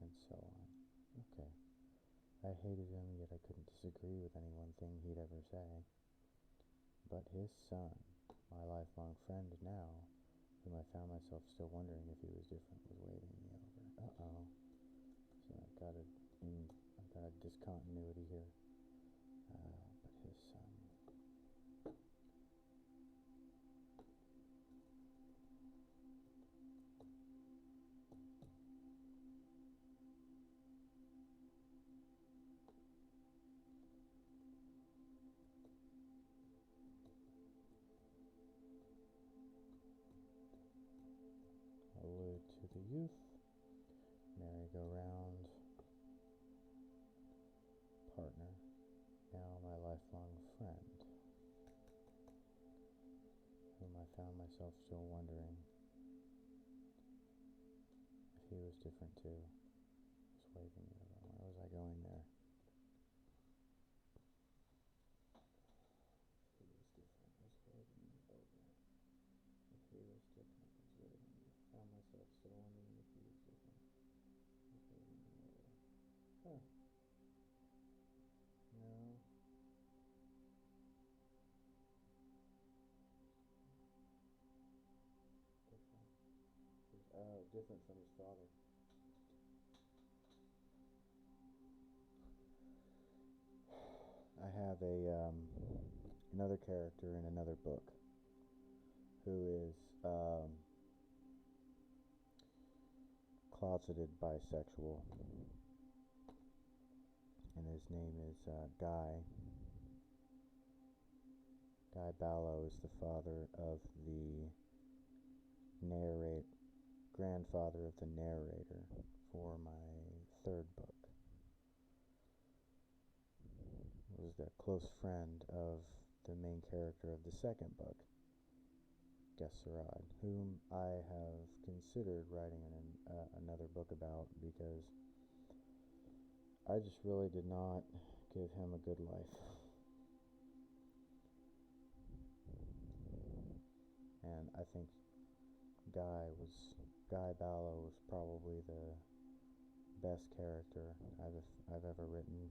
And so on. Okay. I hated him, yet I couldn't disagree with any one thing he'd ever say. But his son, my lifelong friend now, whom I found myself still wondering if he was different, was waving me over. Uh-oh. So I've got a discontinuity here. But his son. Allude to the youth, merry-go-round, partner, now my lifelong friend, whom I found myself still wondering if he was different too, was waving me over. Why was I going there? If he was different, was waving me over. If he was different, was waving me. Found myself still wondering if he was different, was waving me over. Huh. No. Different from his father. I have another character in another book who is closeted bisexual, and his name is Guy. Guy Ballow is the father of the grandfather of the narrator for my third book. Was the close friend of the main character of the second book, Gesserad, whom I have considered writing another book about because I just really did not give him a good life. And I think Guy Ballo was probably the best character I've ever written.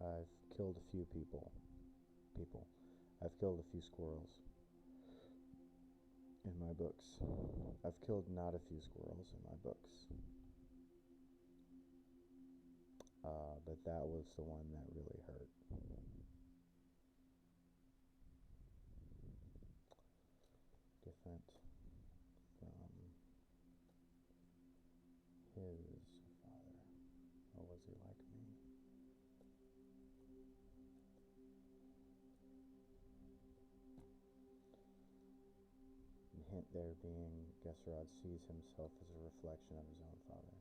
I've killed a few people. I've killed a few squirrels in my books. I've killed not a few squirrels in my books. But that was the one that really hurt. Different from his father. Or was he like me? The hint there being Gesserod sees himself as a reflection of his own father.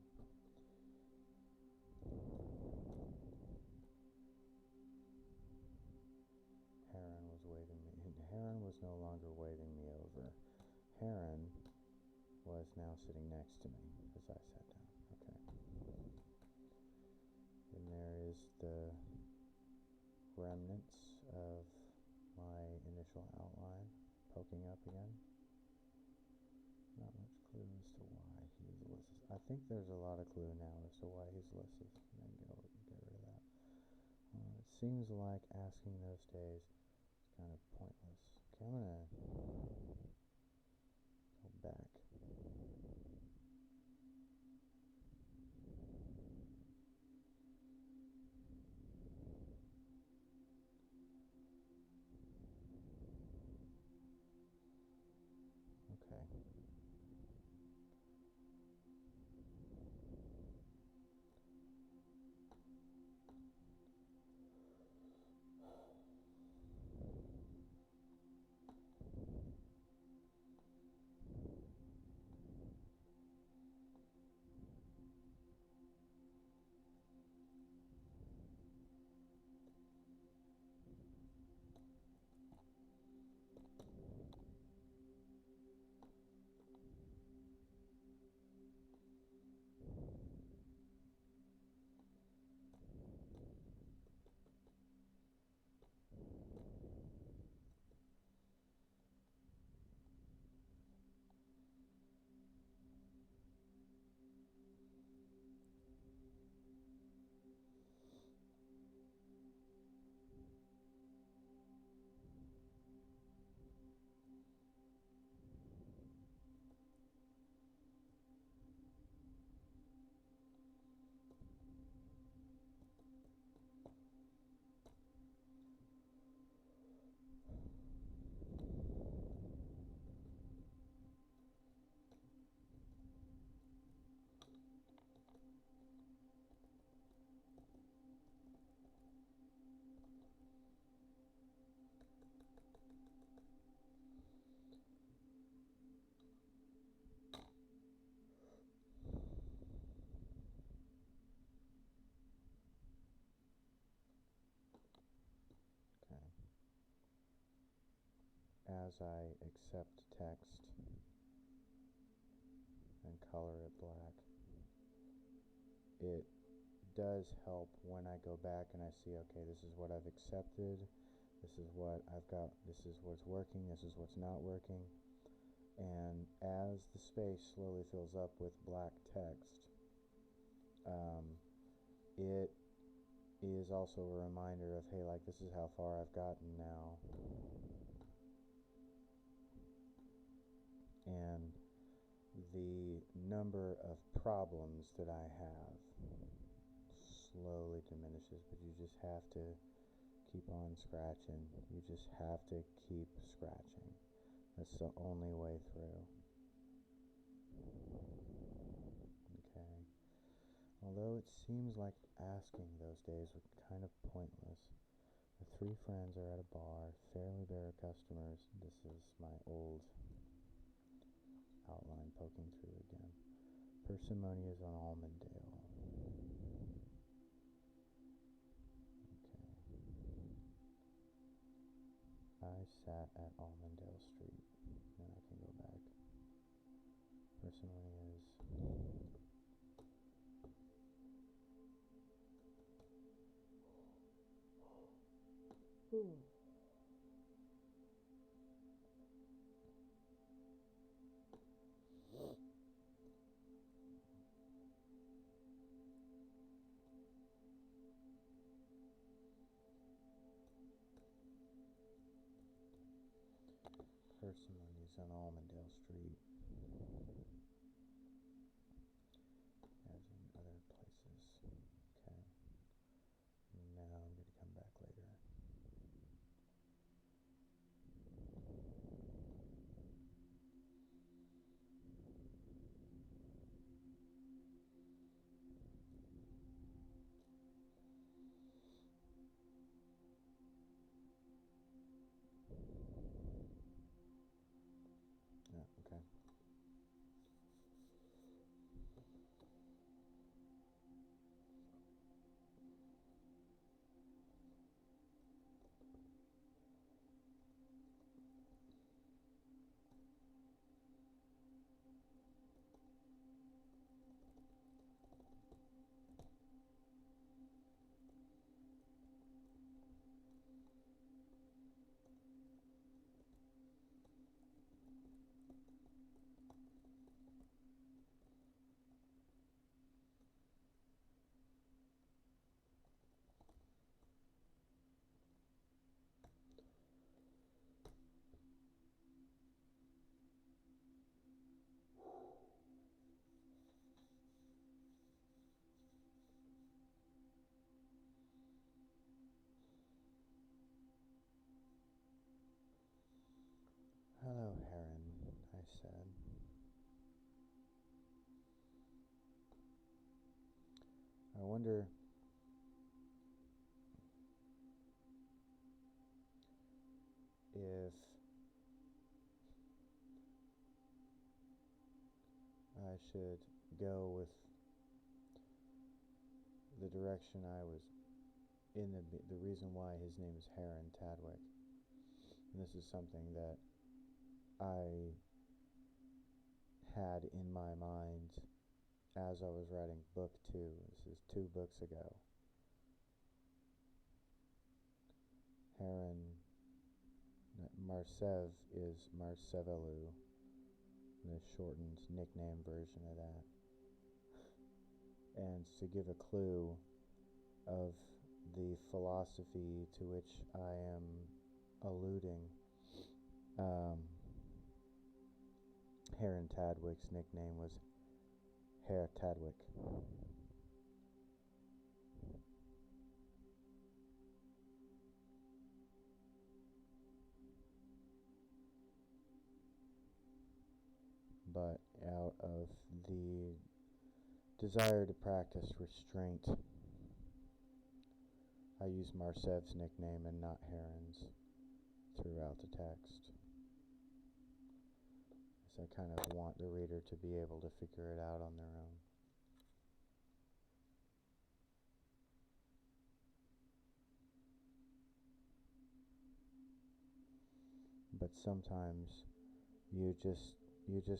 Heron was no longer waving me over. Heron was now sitting next to me as I sat down. Okay. And there is the remnants of my initial outline poking up again. Not much clue as to why he's listed. I think there's a lot of clue now as to why he's listed. And then get rid of that. It seems like asking those days is kind of pointless. Okay, I'm gonna go back. Okay. As I accept text and color it black, it does help when I go back and I see, okay, this is what I've accepted, this is what I've got, this is what's working, this is what's not working. And as the space slowly fills up with black text, it is also a reminder of, hey, like, this is how far I've gotten now. And the number of problems that I have slowly diminishes, but you just have to keep on scratching. You just have to keep scratching. That's the only way through. Okay. Although it seems like asking those days were kind of pointless. The three friends are at a bar, fairly bare customers. This is my old outline poking through again. Parsimony is on Almonddale. Okay. I sat at Almonddale Street. Then I can go back. Parsimony is Personally, on Almondale Street, as in other places. Okay. Now I'm going to come back later. Yeah, okay. Hello, Heron, I said. I wonder if I should go with the direction I was in. The reason why his name is Heron Tadwick. And this is something that I had in my mind as I was writing book 2. This is 2 books ago. Heron, Marsev is Marsevelu, the shortened nickname version of that. And to give a clue of the philosophy to which I am alluding, Heron Tadwick's nickname was Herr Tadwick. But out of the desire to practice restraint, I use Marsev's nickname and not Heron's throughout the text. So I kind of want the reader to be able to figure it out on their own. But sometimes you just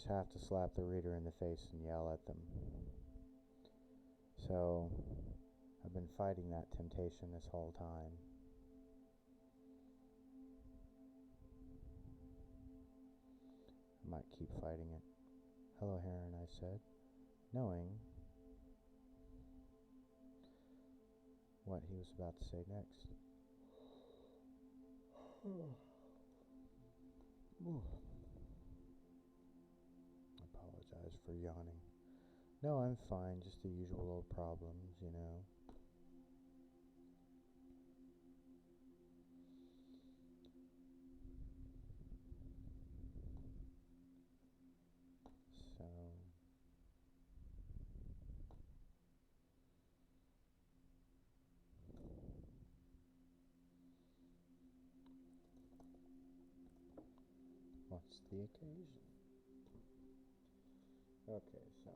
have to slap the reader in the face and yell at them. So I've been fighting that temptation this whole time. I might keep fighting it. Hello, Heron, I said, knowing what he was about to say next. I apologize for yawning. No, I'm fine, just the usual old problems, you know. So, what's the occasion? Okay, so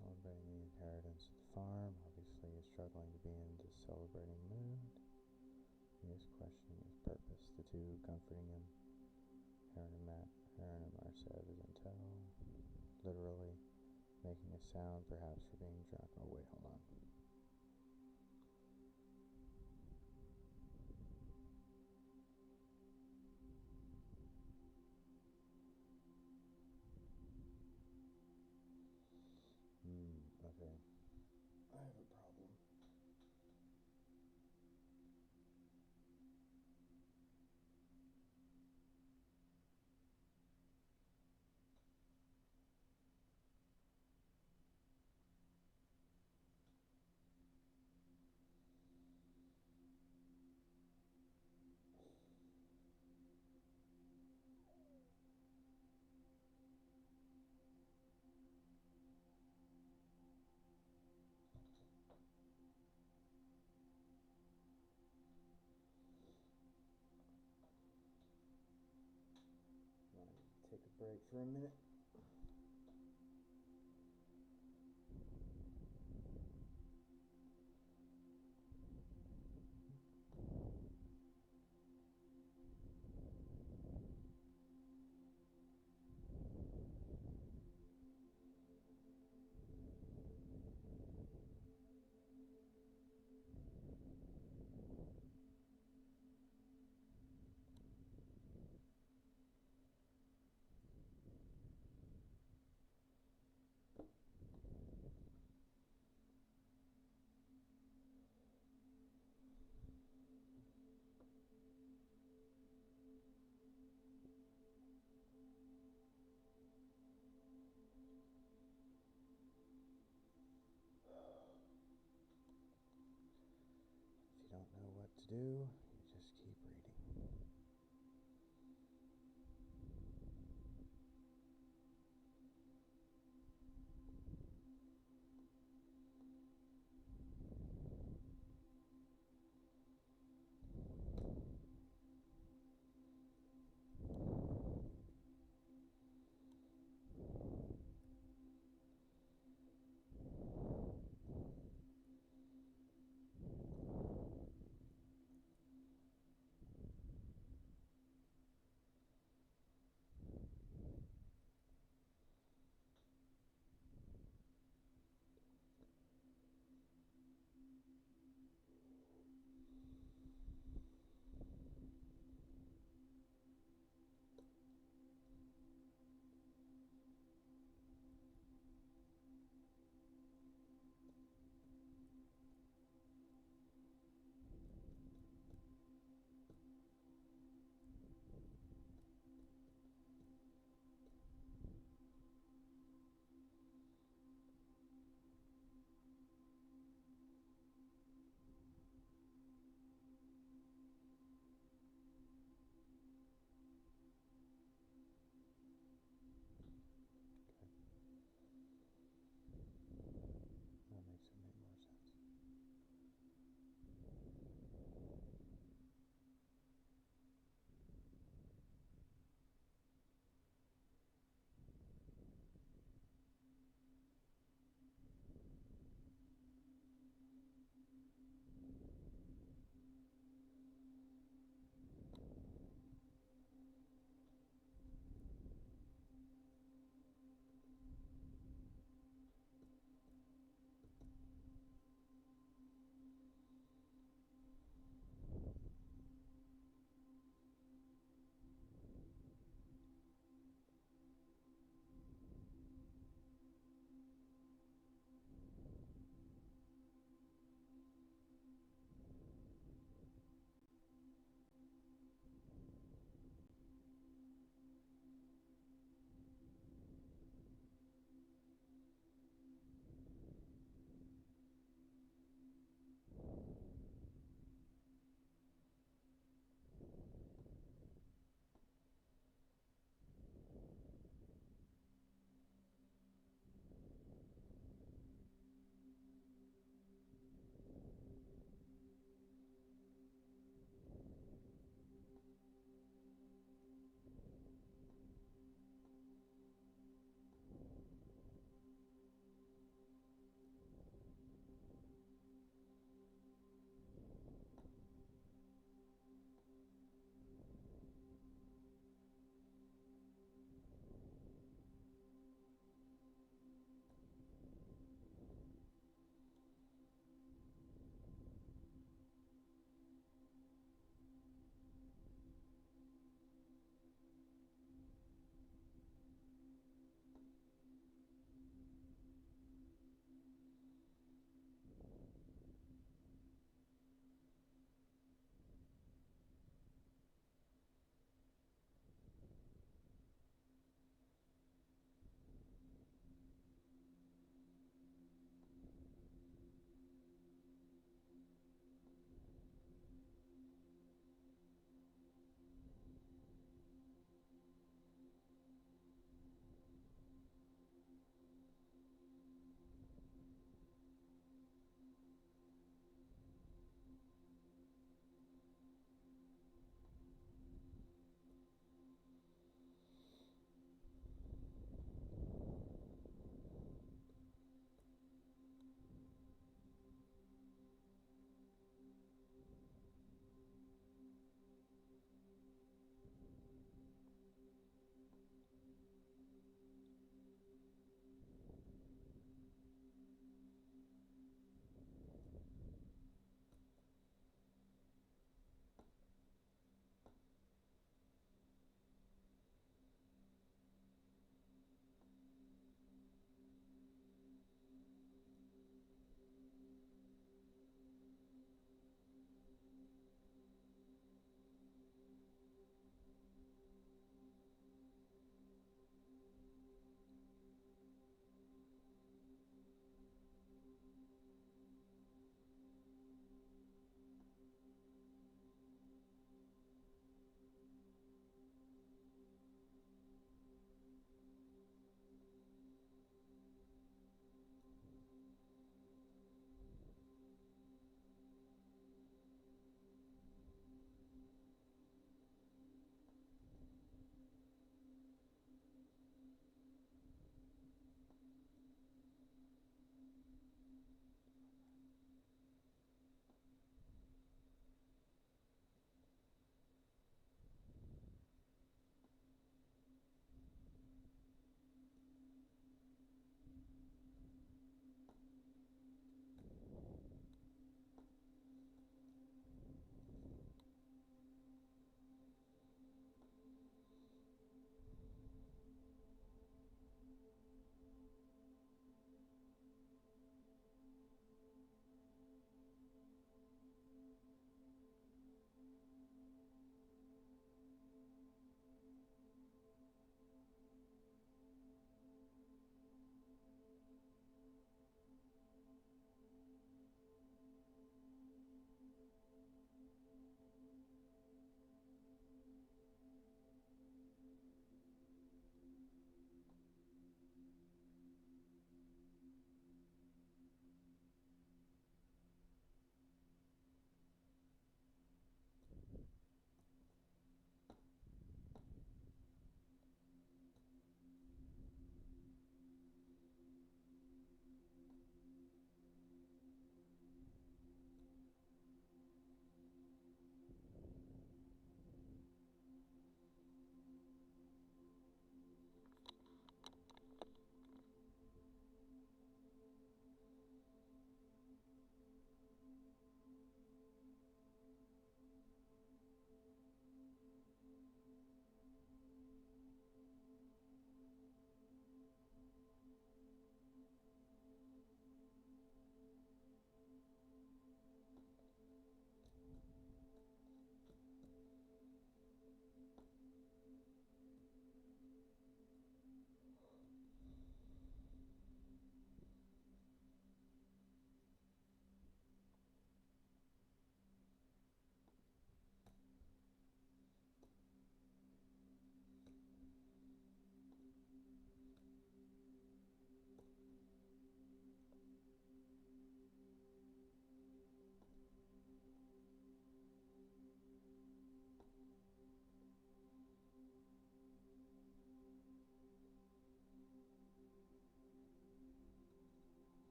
celebrating the inheritance of the farm. Obviously, is struggling to be in the celebrating mood. He is questioning his purpose. The two comforting him. Heron and Marsev is in tow. Literally making a sound, perhaps for being drunk. Oh wait, hold on. break for a minute. If you don't know what to do, you just keep reading.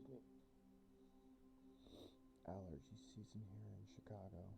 excuse me, allergy season here in Chicago.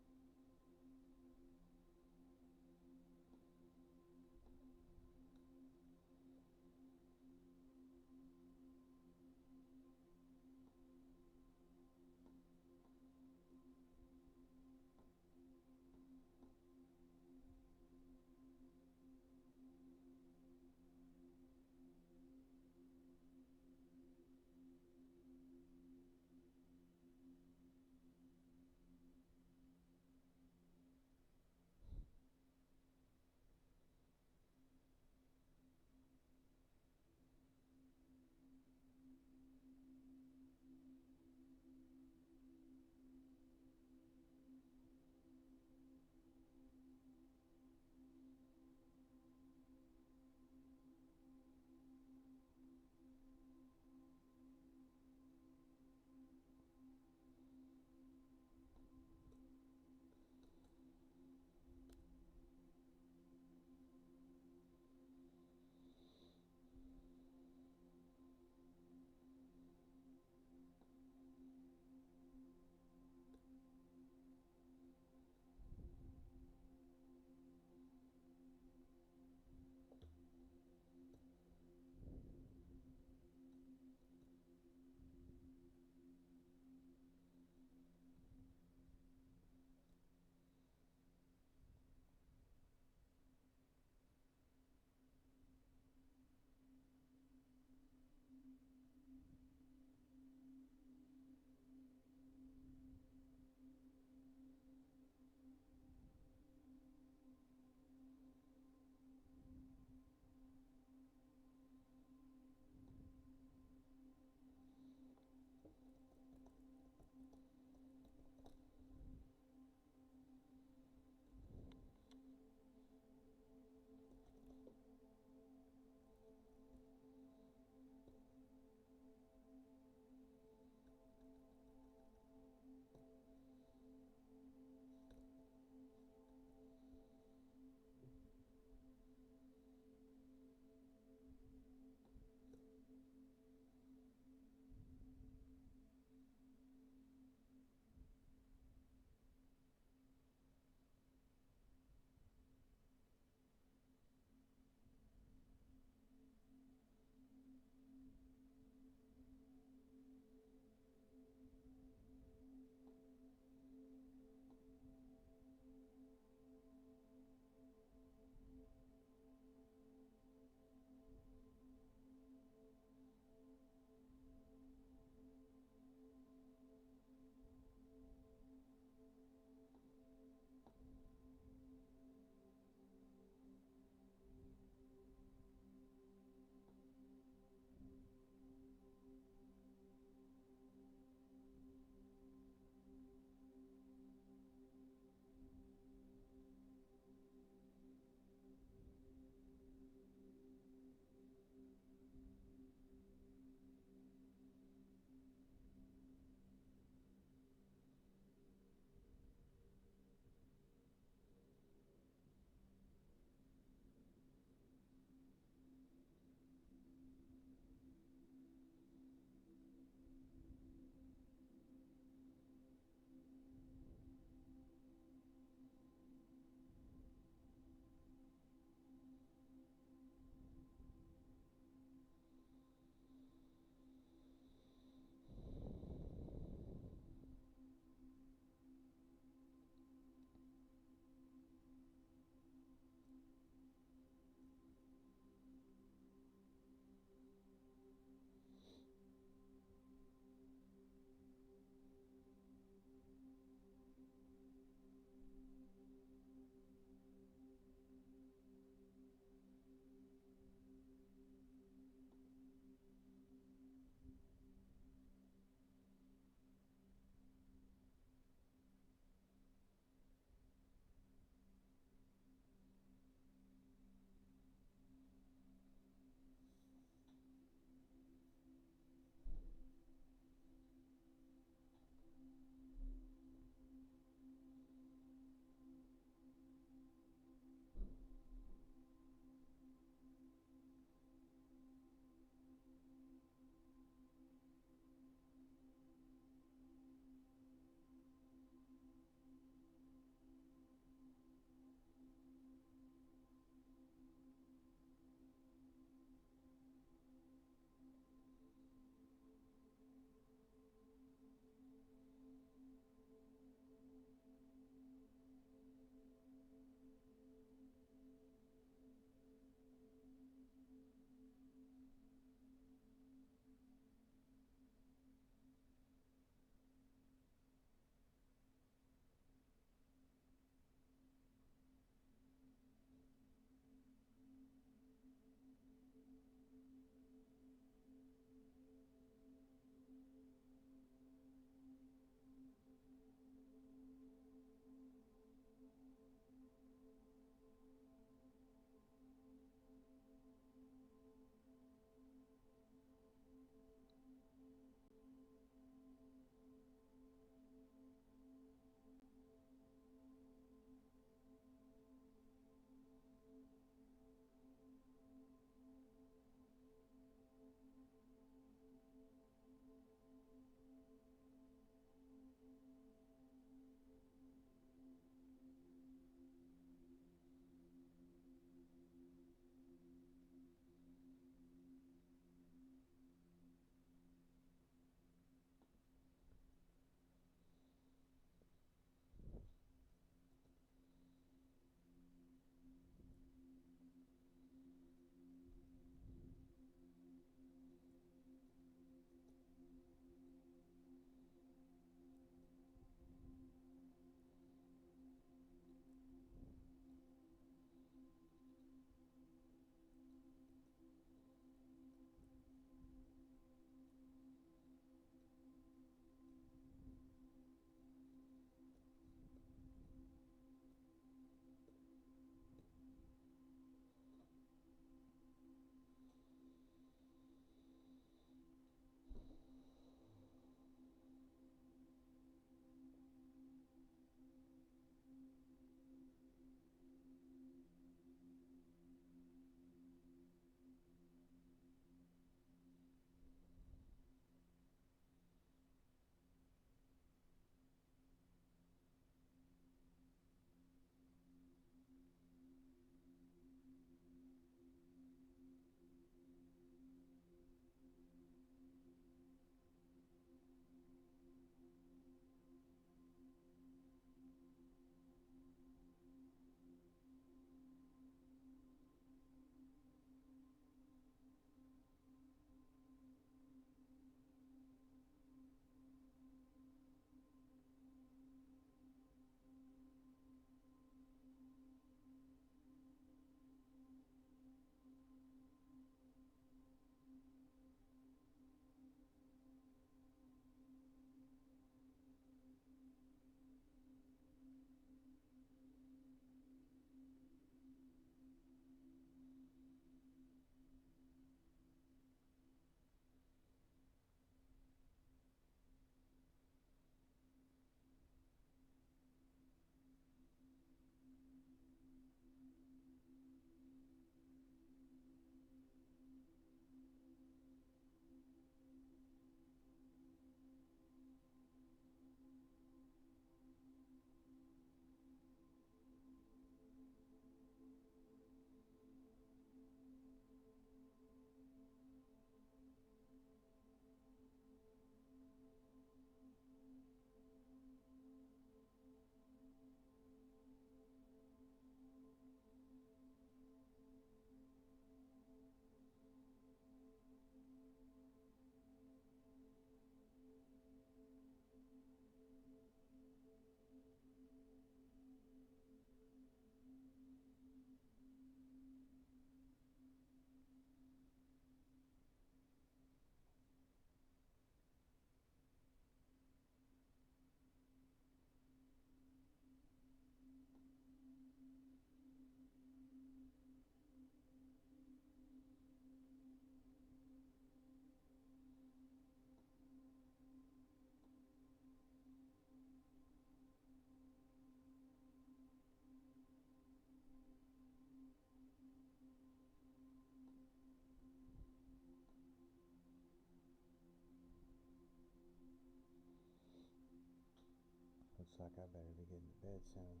Looks like I better be getting to bed soon.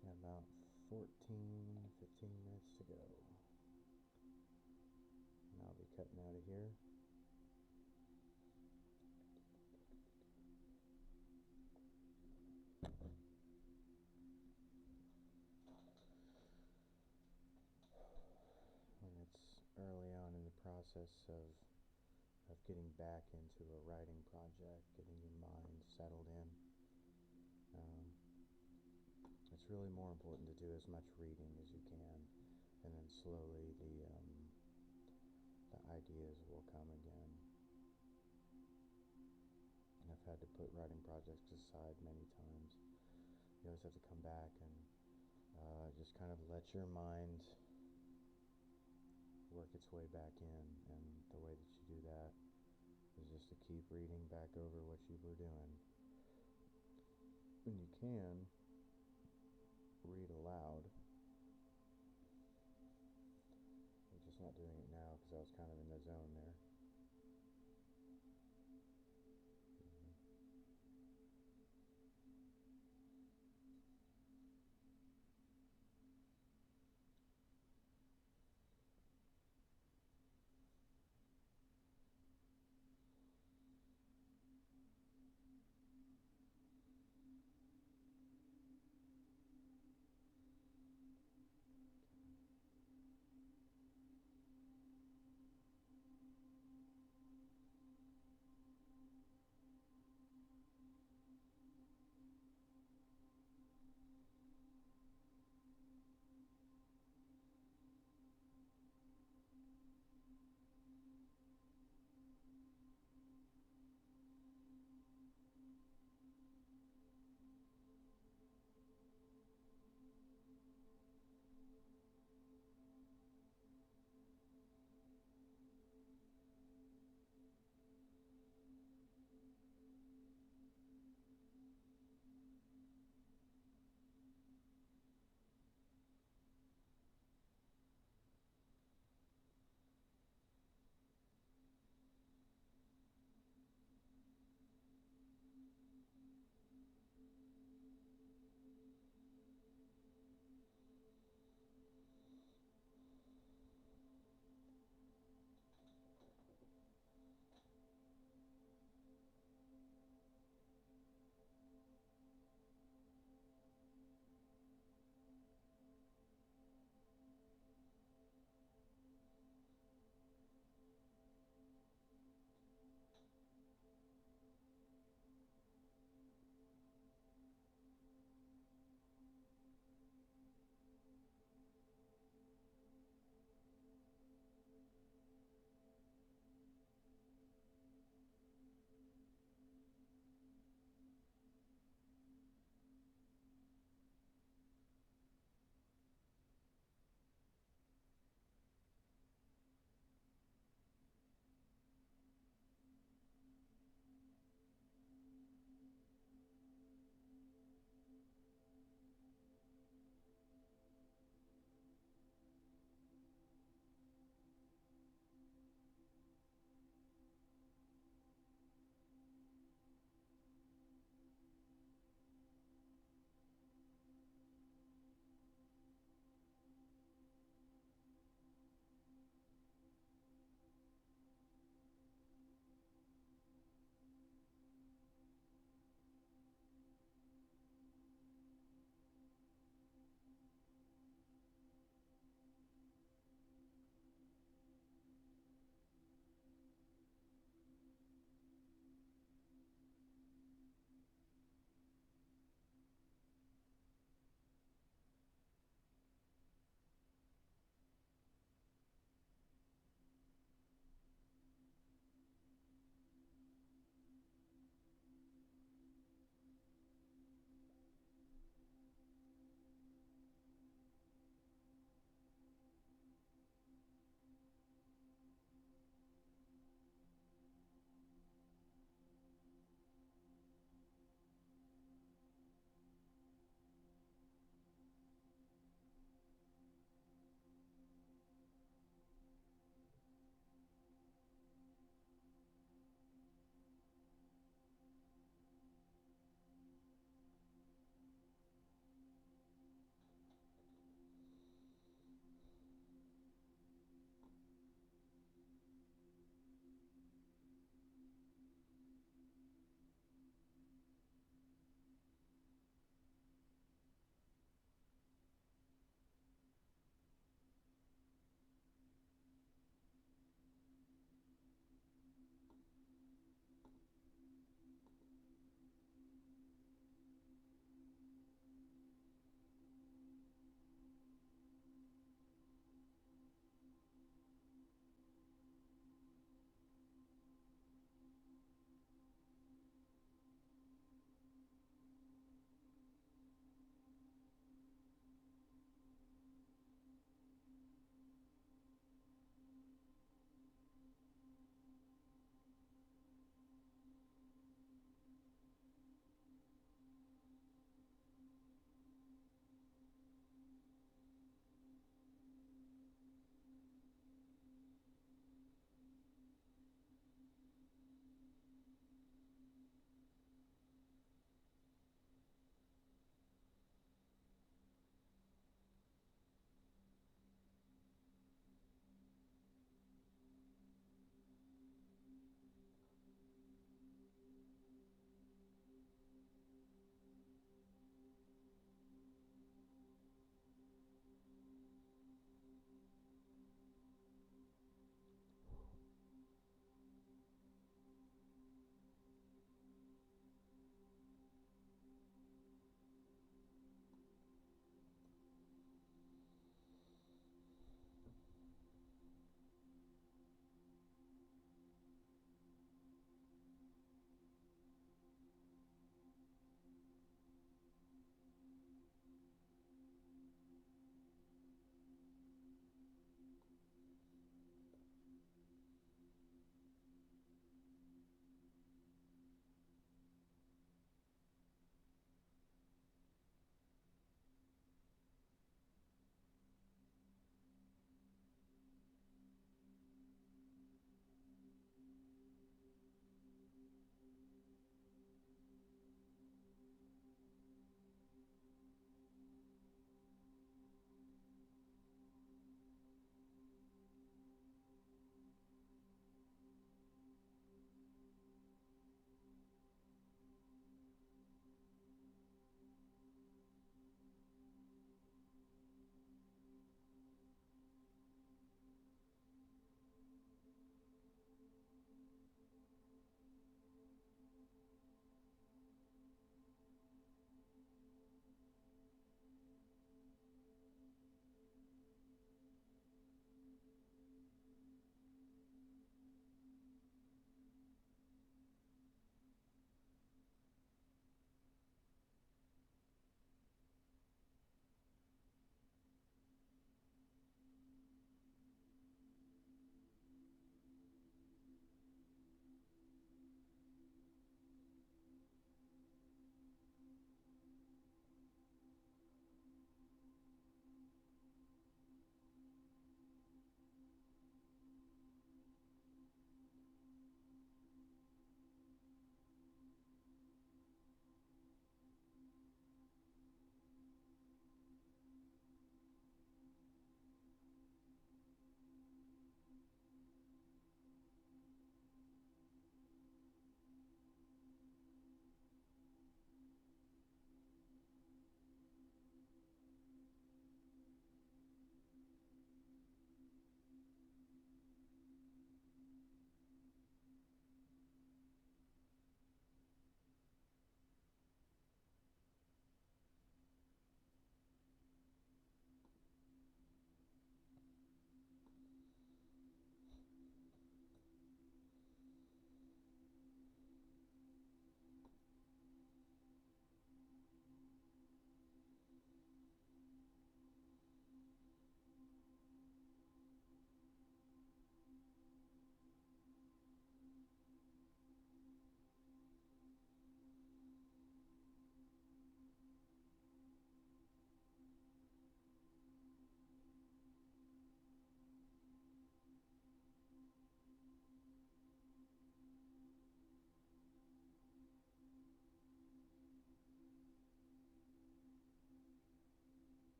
Got about 14, 15 minutes to go. And I'll be cutting out of here. When it's early on in the process of getting back into a writing project, getting your mind settled in. It's really more important to do as much reading as you can, and then slowly the ideas will come again. And I've had to put writing projects aside many times. You always have to come back and just kind of let your mind work its way back in, and the way that you do that is just to keep reading back over what you were doing. When you can, read aloud. I'm just not doing it now because I was kind of in the zone there.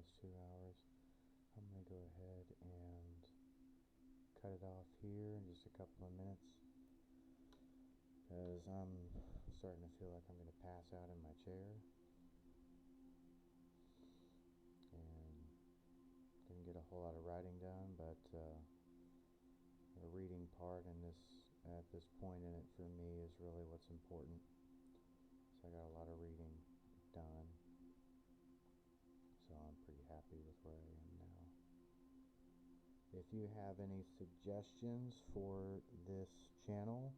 almost 2 hours. I'm going to go ahead and cut it off here in just a couple of minutes, because I'm starting to feel like I'm going to pass out in my chair and didn't get a whole lot of writing done, but the reading part in this at this point in it for me is really what's important. So I got a lot of reading done, so I'm pretty happy with where I am now. If you have any suggestions for this channel,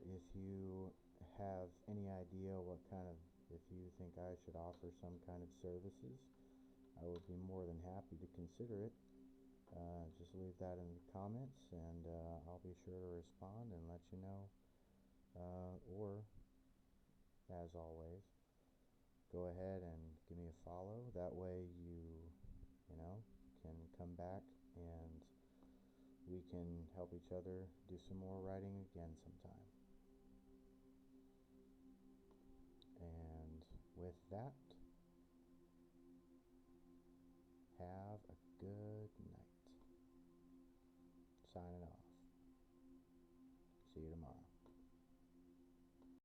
if you have any idea if you think I should offer some kind of services, I would be more than happy to consider it. Just leave that in the comments, and I'll be sure to respond and let you know. Or, as always, go ahead and give me a follow. That way you know, can come back and we can help each other do some more writing again sometime. And with that,